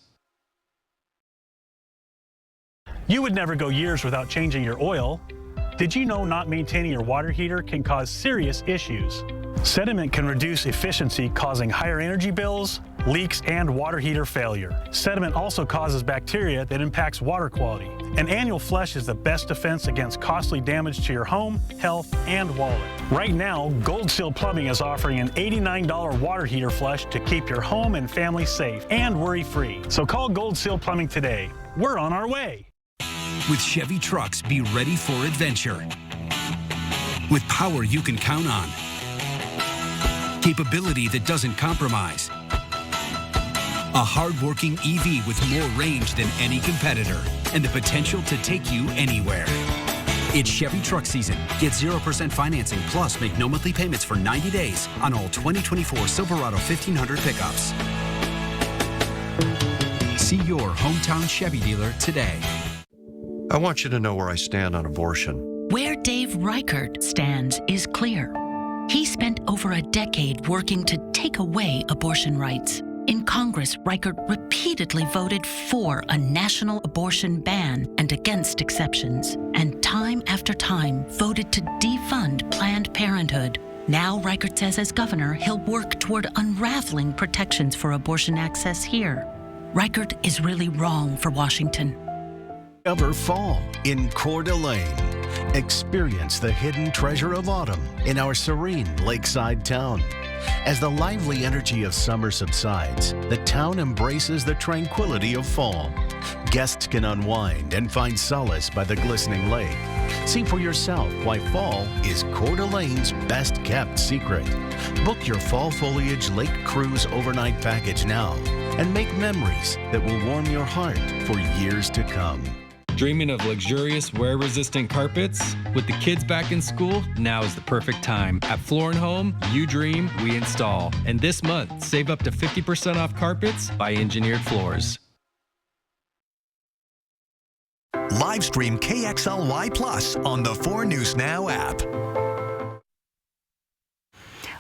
You would never go years without changing your oil. Did you know not maintaining your water heater can cause serious issues? Sediment can reduce efficiency, causing higher energy bills, leaks, and water heater failure. Sediment also causes bacteria that impacts water quality. An annual flush is the best defense against costly damage to your home, health, and wallet. Right now, Gold Seal Plumbing is offering an $89 water heater flush to keep your home and family safe and worry-free. So call Gold Seal Plumbing today. We're on our way. With Chevy trucks, be ready for adventure. With power you can count on. Capability that doesn't compromise. A hard-working EV with more range than any competitor and the potential to take you anywhere. It's Chevy truck season. Get 0% financing plus make no monthly payments for 90 days on all 2024 Silverado 1500 pickups. See your hometown Chevy dealer today. I want you to know where I stand on abortion. Where Dave Reichert stands is clear. He spent over a decade working to take away abortion rights. In Congress, Reichert repeatedly voted for a national abortion ban and against exceptions, and time after time voted to defund Planned Parenthood. Now, Reichert says as governor, he'll work toward unraveling protections for abortion access here. Reichert is really wrong for Washington. Discover fall in Coeur d'Alene. Experience the hidden treasure of autumn in our serene lakeside town. As the lively energy of summer subsides, the town embraces the tranquility of fall. Guests can unwind and find solace by the glistening lake. See for yourself why fall is Coeur d'Alene's best-kept secret. Book your fall foliage lake cruise overnight package now and make memories that will warm your heart for years to come. Dreaming of luxurious wear-resistant carpets? With the kids back in school, now is the perfect time. At Floor & Home, you dream, we install. And this month, save up to 50% off carpets by Engineered Floors. Live stream KXLY Plus on the 4 News Now app.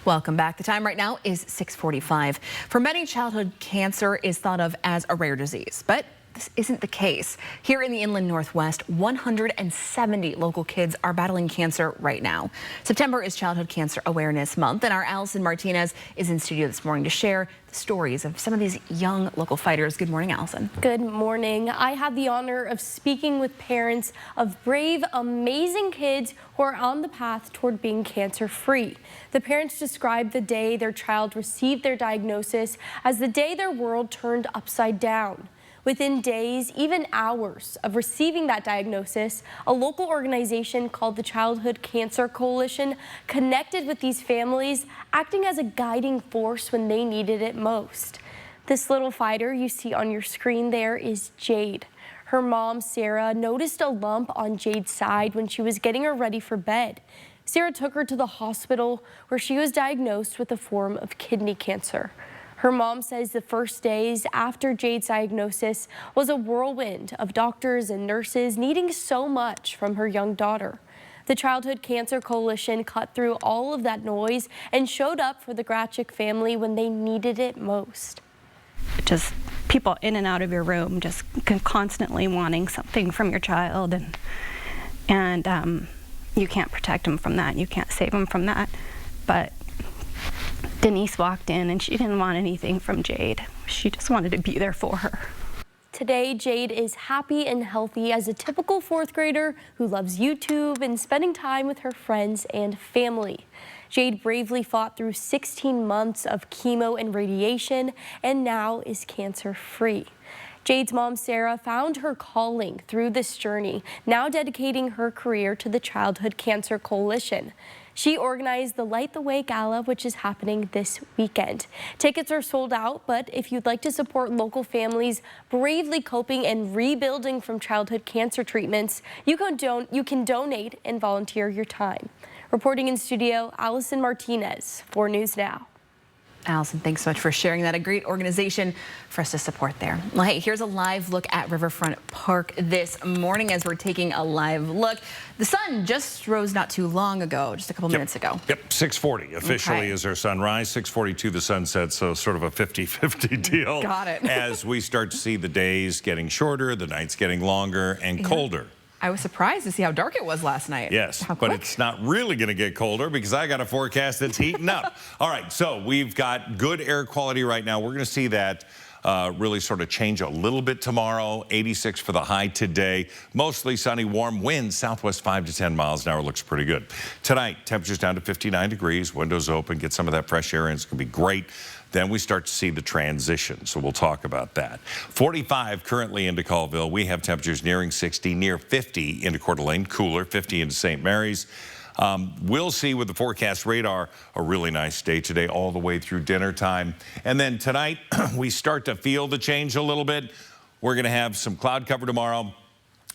Welcome back. The time right now is 6:45. For many, childhood cancer is thought of as a rare disease, but this isn't the case. Here in the Inland Northwest, 170 local kids are battling cancer right now. September is Childhood Cancer Awareness Month, and our Allison Martinez is in studio this morning to share the stories of some of these young local fighters. Good morning, Allison. Good morning. I had the honor of speaking with parents of brave, amazing kids who are on the path toward being cancer-free. The parents described the day their child received their diagnosis as the day their world turned upside down. Within days, even hours of receiving that diagnosis, a local organization called the Childhood Cancer Coalition connected with these families, acting as a guiding force when they needed it most. This little fighter you see on your screen there is Jade. Her mom, Sarah, noticed a lump on Jade's side when she was getting her ready for bed. Sarah took her to the hospital where she was diagnosed with a form of kidney cancer. Her mom says the first days after Jade's diagnosis was a whirlwind of doctors and nurses needing so much from her young daughter. The Childhood Cancer Coalition cut through all of that noise and showed up for the Grachik family when they needed it most. Just people in and out of your room, just constantly wanting something from your child, and you can't protect them from that. You can't save them from that. But Denise walked in and she didn't want anything from Jade. She just wanted to be there for her. Today, Jade is happy and healthy as a typical fourth grader who loves YouTube and spending time with her friends and family. Jade bravely fought through 16 months of chemo and radiation and now is cancer-free. Jade's mom, Sarah, found her calling through this journey, now dedicating her career to the Childhood Cancer Coalition. She organized the Light the Way Gala, which is happening this weekend. Tickets are sold out, but if you'd like to support local families bravely coping and rebuilding from childhood cancer treatments, you can donate and volunteer your time. Reporting in studio, Allison Martinez, 4 News Now. Allison, thanks so much for sharing that. A great organization for us to support there. Well, hey, here's a live look at Riverfront Park this morning as we're taking a live look. The sun just rose not too long ago, just a couple minutes ago. Yep, 6:40 officially is our sunrise. 6:42 the sunset, so sort of a 50-50 deal. Got it. As we start to see the days getting shorter, the nights getting longer and colder. I was surprised to see how dark it was last night. Yes, but it's not really going to get colder because I got a forecast that's heating up. All right, so we've got good air quality right now. We're going to see that really sort of change a little bit tomorrow. 86 for the high today. Mostly sunny, warm winds, southwest 5 to 10 miles an hour. Looks pretty good. Tonight, temperatures down to 59 degrees, windows open, get some of that fresh air in. It's going to be great. Then we start to see the transition, so we'll talk about that. 45 currently into Colville. We have temperatures nearing 60, near 50 into Coeur d'Alene, cooler, 50 into St. Mary's. We'll see with the forecast radar a really nice day today all the way through dinner time. And then tonight, we start to feel the change a little bit. We're going to have some cloud cover tomorrow.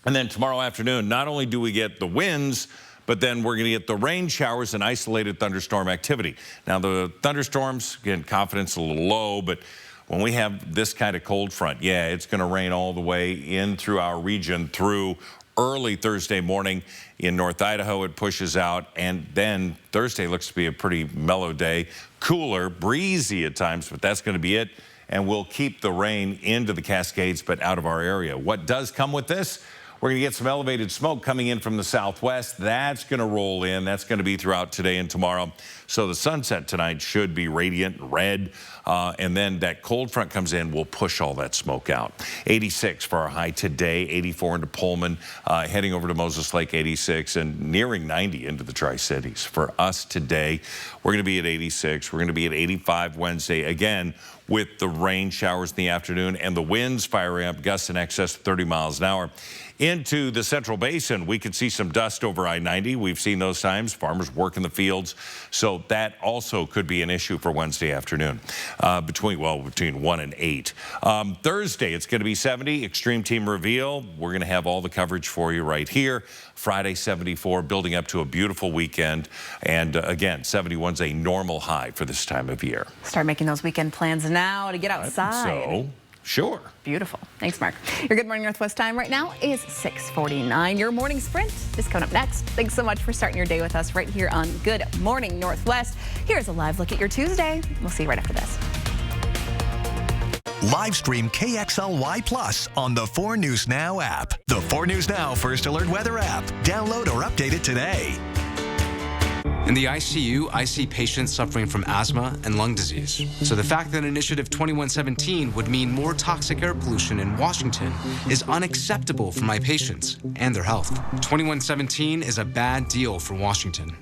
And then tomorrow afternoon, not only do we get the winds, but then we're going to get the rain showers and isolated thunderstorm activity. Now, the thunderstorms, again, confidence a little low, but when we have this kind of cold front, yeah, it's going to rain all the way in through our region through early Thursday morning. In North Idaho, it pushes out, and then Thursday looks to be a pretty mellow day. Cooler, breezy at times, but that's going to be it. And we'll keep the rain into the Cascades, but out of our area. What does come with this? We're going to get some elevated smoke coming in from the southwest. That's going to roll in. That's going to be throughout today and tomorrow. So the sunset tonight should be radiant red. And then that cold front comes in, will push all that smoke out. 86 for our high today, 84 into Pullman, heading over to Moses Lake, 86, and nearing 90 into the Tri-Cities. For us today, we're going to be at 86. We're going to be at 85 Wednesday. Again, with the rain showers in the afternoon and the winds firing up, gusts in excess of 30 miles an hour. Into the Central Basin, we could see some dust over I-90. We've seen those times. Farmers work in the fields. So that also could be an issue for Wednesday afternoon between 1 and 8. Thursday, it's going to be 70. Extreme Team Reveal. We're going to have all the coverage for you right here. Friday, 74, building up to a beautiful weekend. And again, 71's a normal high for this time of year. Start making those weekend plans now to get outside. So, sure. Beautiful. Thanks, Mark. Your Good Morning Northwest time right now is 6:49. Your morning sprint is coming up next. Thanks so much for starting your day with us right here on Good Morning Northwest. Here's a live look at your Tuesday. We'll see you right after this. Live stream KXLY Plus on the 4 News Now app. The 4 News Now First Alert Weather app. Download or update it today. In the ICU, I see patients suffering from asthma and lung disease. So the fact that Initiative 2117 would mean more toxic air pollution in Washington is unacceptable for my patients and their health. 2117 is a bad deal for Washington.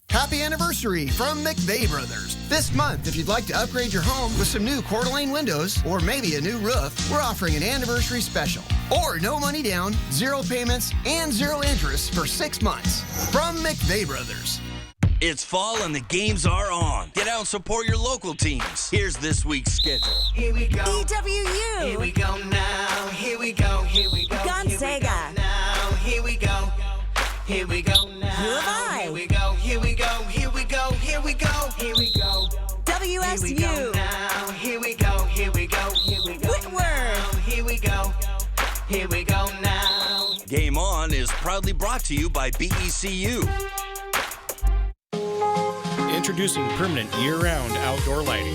Happy anniversary from McVeigh Brothers. This month, if you'd like to upgrade your home with some new Coeur d'Alene windows or maybe a new roof, we're offering an anniversary special. Or no money down, 0 payments, and 0 interest for 6 months. From McVeigh Brothers. It's fall and the games are on. Get out and support your local teams. Here's this week's schedule. Here we go. EWU. Here we go now. Here we go. Here we go. Gonzaga. Now. Here we go. Here we go now. U of I. Here we go. Here we go. Here we go. Here we go. Here we go. WSU. Here we go now. Here we go. Here we go. Here we go. Whitworth. Here we go. Here we go now. Game On is proudly brought to you by BECU. Introducing permanent year-round outdoor lighting.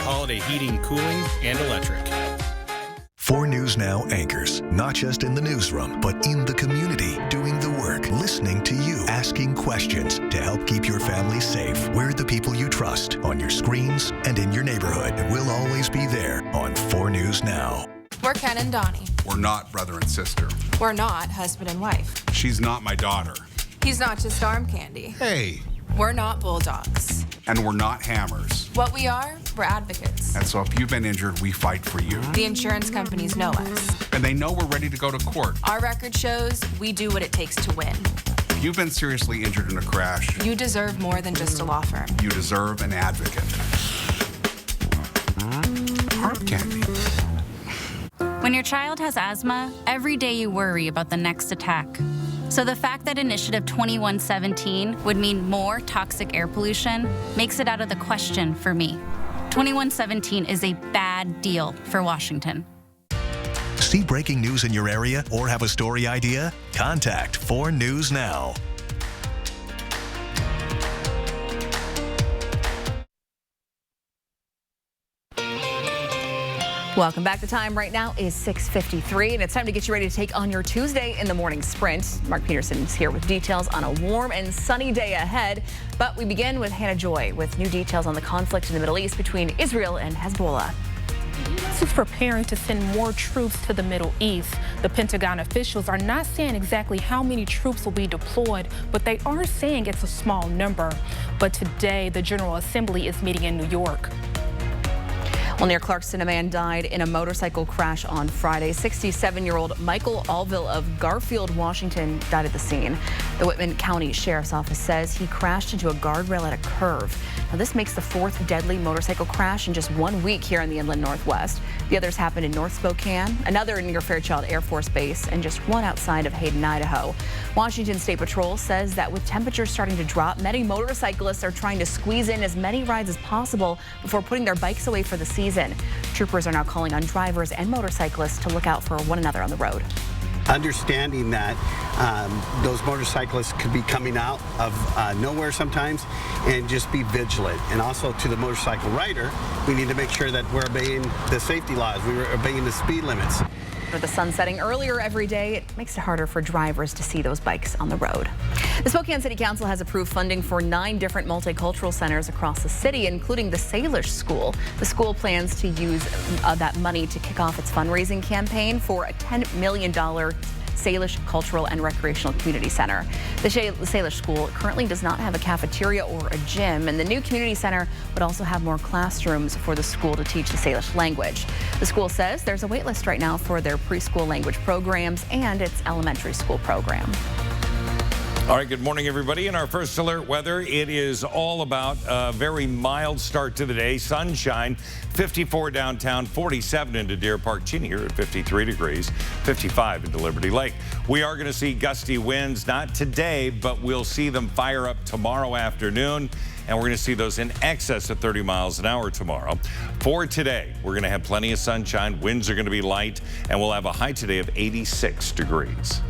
Holiday heating, cooling, and electric. 4 News Now anchors, not just in the newsroom, but in the community, doing the work, listening to you, asking questions to help keep your family safe. We're the people you trust on your screens and in your neighborhood. We'll always be there on 4 News Now. We're Ken and Donnie. We're not brother and sister. We're not husband and wife. She's not my daughter. He's not just arm candy. Hey. We're not bulldogs. And we're not hammers. What we are, we're advocates. And so if you've been injured, we fight for you. The insurance companies know us. And they know we're ready to go to court. Our record shows we do what it takes to win. If you've been seriously injured in a crash, you deserve more than just a law firm. You deserve an advocate. Arm candy. When your child has asthma, every day you worry about the next attack. So the fact that Initiative 2117 would mean more toxic air pollution makes it out of the question for me. 2117 is a bad deal for Washington. See breaking news in your area or have a story idea? Contact 4 News Now. Welcome back. The time right now is 6:53, and it's time to get you ready to take on your Tuesday in the morning sprint. Mark Peterson is here with details on a warm and sunny day ahead. But we begin with Hannah Joy with new details on the conflict in the Middle East between Israel and Hezbollah. This is preparing to send more troops to the Middle East. The Pentagon officials are not saying exactly how many troops will be deployed, but they are saying it's a small number. But today, the General Assembly is meeting in New York. Well, near Clarkston, a man died in a motorcycle crash on Friday. 67-year-old Michael Allville of Garfield, Washington, died at the scene. The Whitman County Sheriff's Office says he crashed into a guardrail at a curve. Now, this makes the 4th deadly motorcycle crash in just 1 week here in the Inland Northwest. The others happened in North Spokane, another near Fairchild Air Force Base, and just one outside of Hayden, Idaho. Washington State Patrol says that with temperatures starting to drop, many motorcyclists are trying to squeeze in as many rides as possible before putting their bikes away for the season. Troopers are now calling on drivers and motorcyclists to look out for one another on the road. Understanding that those motorcyclists could be coming out of nowhere sometimes, and just be vigilant. And also to the motorcycle rider, we need to make sure that we're obeying the safety laws, we're obeying the speed limits. With the sun setting earlier every day, it makes it harder for drivers to see those bikes on the road. The Spokane City Council has approved funding for 9 different multicultural centers across the city, including the Salish School. The school plans to use that money to kick off its fundraising campaign for a $10 million Salish Cultural and Recreational Community Center. The Salish School currently does not have a cafeteria or a gym, and the new community center would also have more classrooms for the school to teach the Salish language. The school says there's a wait list right now for their preschool language programs and its elementary school program. All right, good morning, everybody. In our first alert weather, it is all about a very mild start to the day. Sunshine, 54 downtown, 47 into Deer Park. Cheney here at 53 degrees, 55 into Liberty Lake. We are going to see gusty winds, not today, but we'll see them fire up tomorrow afternoon. And we're going to see those in excess of 30 miles an hour tomorrow. For today, we're going to have plenty of sunshine. Winds are going to be light, and we'll have a high today of 86 degrees.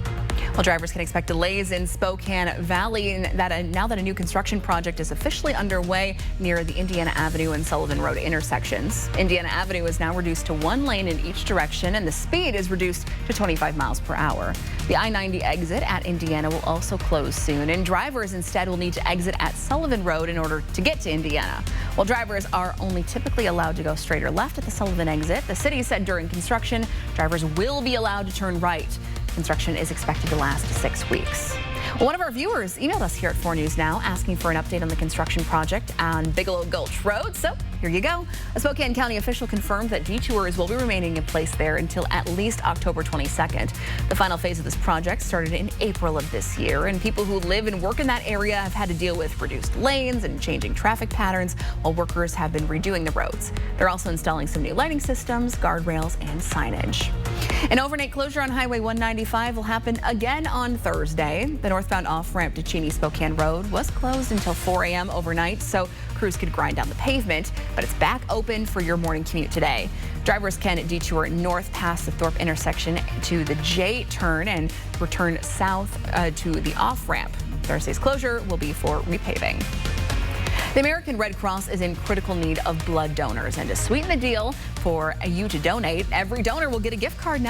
Well, drivers can expect delays in Spokane Valley now that a new construction project is officially underway near the Indiana Avenue and Sullivan Road intersections. Indiana Avenue is now reduced to 1 lane in each direction, and the speed is reduced to 25 miles per hour. The I-90 exit at Indiana will also close soon, and drivers instead will need to exit at Sullivan Road in order to get to Indiana. While drivers are only typically allowed to go straight or left at the Sullivan exit, the city said during construction, drivers will be allowed to turn right. Construction is expected to last 6 weeks. Well, one of our viewers emailed us here at 4 News Now asking for an update on the construction project on Bigelow Gulch Road. So here you go. A Spokane County official confirmed that detours will be remaining in place there until at least October 22nd. The final phase of this project started in April of this year, and people who live and work in that area have had to deal with reduced lanes and changing traffic patterns while workers have been redoing the roads. They're also installing some new lighting systems, guardrails, and signage. An overnight closure on Highway 195 will happen again on Thursday. The northbound off-ramp to Cheney Spokane Road was closed until 4 a.m. overnight, so crews could grind down the pavement, but it's back open for your morning commute today. Drivers can detour north past the Thorpe intersection to the J turn and return south to the off-ramp. Thursday's closure will be for repaving. The American Red Cross is in critical need of blood donors, and to sweeten the deal for you to donate, every donor will get a gift card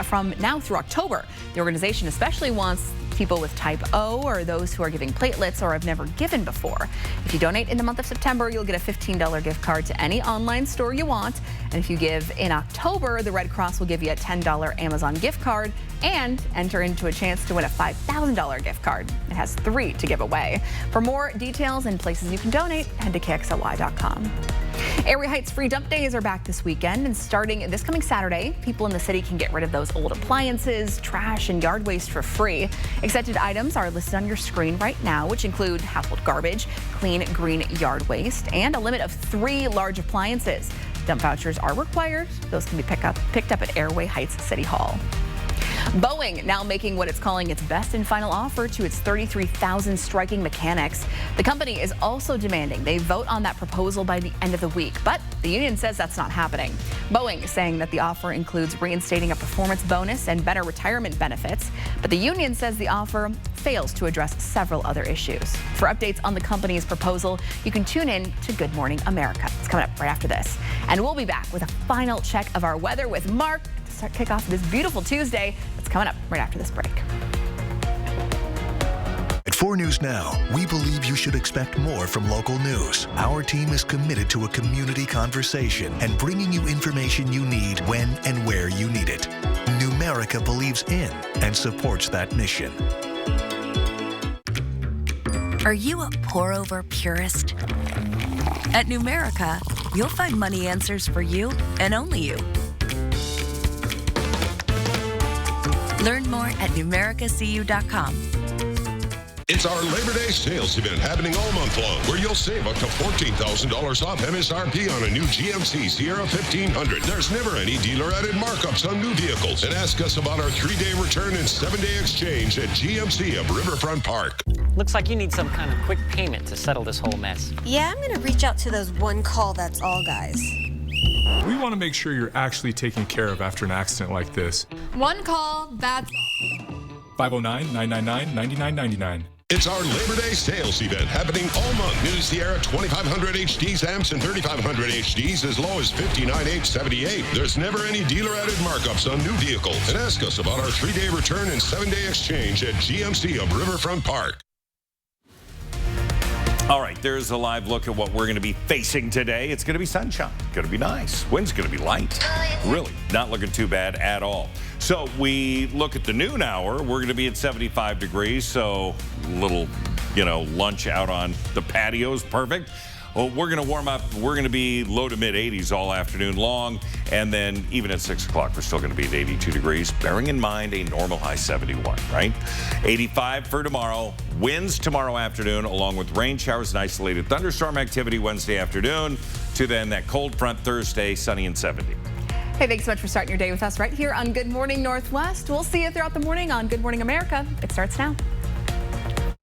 from now through October. The organization especially wants people with type O or those who are giving platelets or have never given before. If you donate in the month of September, you'll get a $15 gift card to any online store you want. And if you give in October, the Red Cross will give you a $10 Amazon gift card and enter into a chance to win a $5,000 gift card. It has 3 to give away. For more details and places you can donate, head to KXLY.com. Area Heights free dump days are back this weekend, and starting this coming Saturday, people in the city can get rid of those old appliances, trash, and yard waste for free. Accepted items are listed on your screen right now, which include household garbage, clean green yard waste, and a limit of 3 large appliances. Dump vouchers are required. Those can be picked up at Airway Heights City Hall. Boeing now making what it's calling its best and final offer to its 33,000 striking mechanics. The company is also demanding they vote on that proposal by the end of the week, but the union says that's not happening. Boeing is saying that the offer includes reinstating a performance bonus and better retirement benefits, but the union says the offer fails to address several other issues. For updates on the company's proposal, you can tune in to Good Morning America. It's coming up right after this. And we'll be back with a final check of our weather with Mark to kick off this beautiful Tuesday. It's coming up right after this break. At 4 News Now, we believe you should expect more from local news. Our team is committed to a community conversation and bringing you information you need when and where you need it. Numerica believes in and supports that mission. Are you a pour-over purist? At Numerica, you'll find money answers for you and only you. Learn more at numericacu.com. It's our Labor Day sales event happening all month long, where you'll save up to $14,000 off MSRP on a new GMC Sierra 1500. There's never any dealer-added markups on new vehicles. And ask us about our 3-day return and 7-day exchange at GMC of Riverfront Park. Looks like you need some kind of quick payment to settle this whole mess. Yeah, I'm going to reach out to those one call that's all guys. We want to make sure you're actually taken care of after an accident like this. One call, that's all. 509-999-9999. It's our Labor Day sales event happening all month. New Sierra 2500 HDs amps and 3500 HDs as low as $59,878. There's never any dealer-added markups on new vehicles. And ask us about our 3-day return and 7-day exchange at GMC of Riverfront Park. All right, there's a live look at what we're going to be facing today. It's going to be sunshine. Going to be nice. Wind's going to be light. Really, not looking too bad at all. So we look at the noon hour. We're going to be at 75 degrees. So little, lunch out on the patio is perfect. Well, we're going to warm up. We're going to be low to mid 80s all afternoon long. And then even at 6 o'clock, we're still going to be at 82 degrees, bearing in mind a normal high 71, right? 85 for tomorrow. Winds tomorrow afternoon, along with rain showers and isolated thunderstorm activity Wednesday afternoon. To then that cold front Thursday, sunny and 70. Hey, thanks so much for starting your day with us right here on Good Morning Northwest. We'll see you throughout the morning on Good Morning America. It starts now.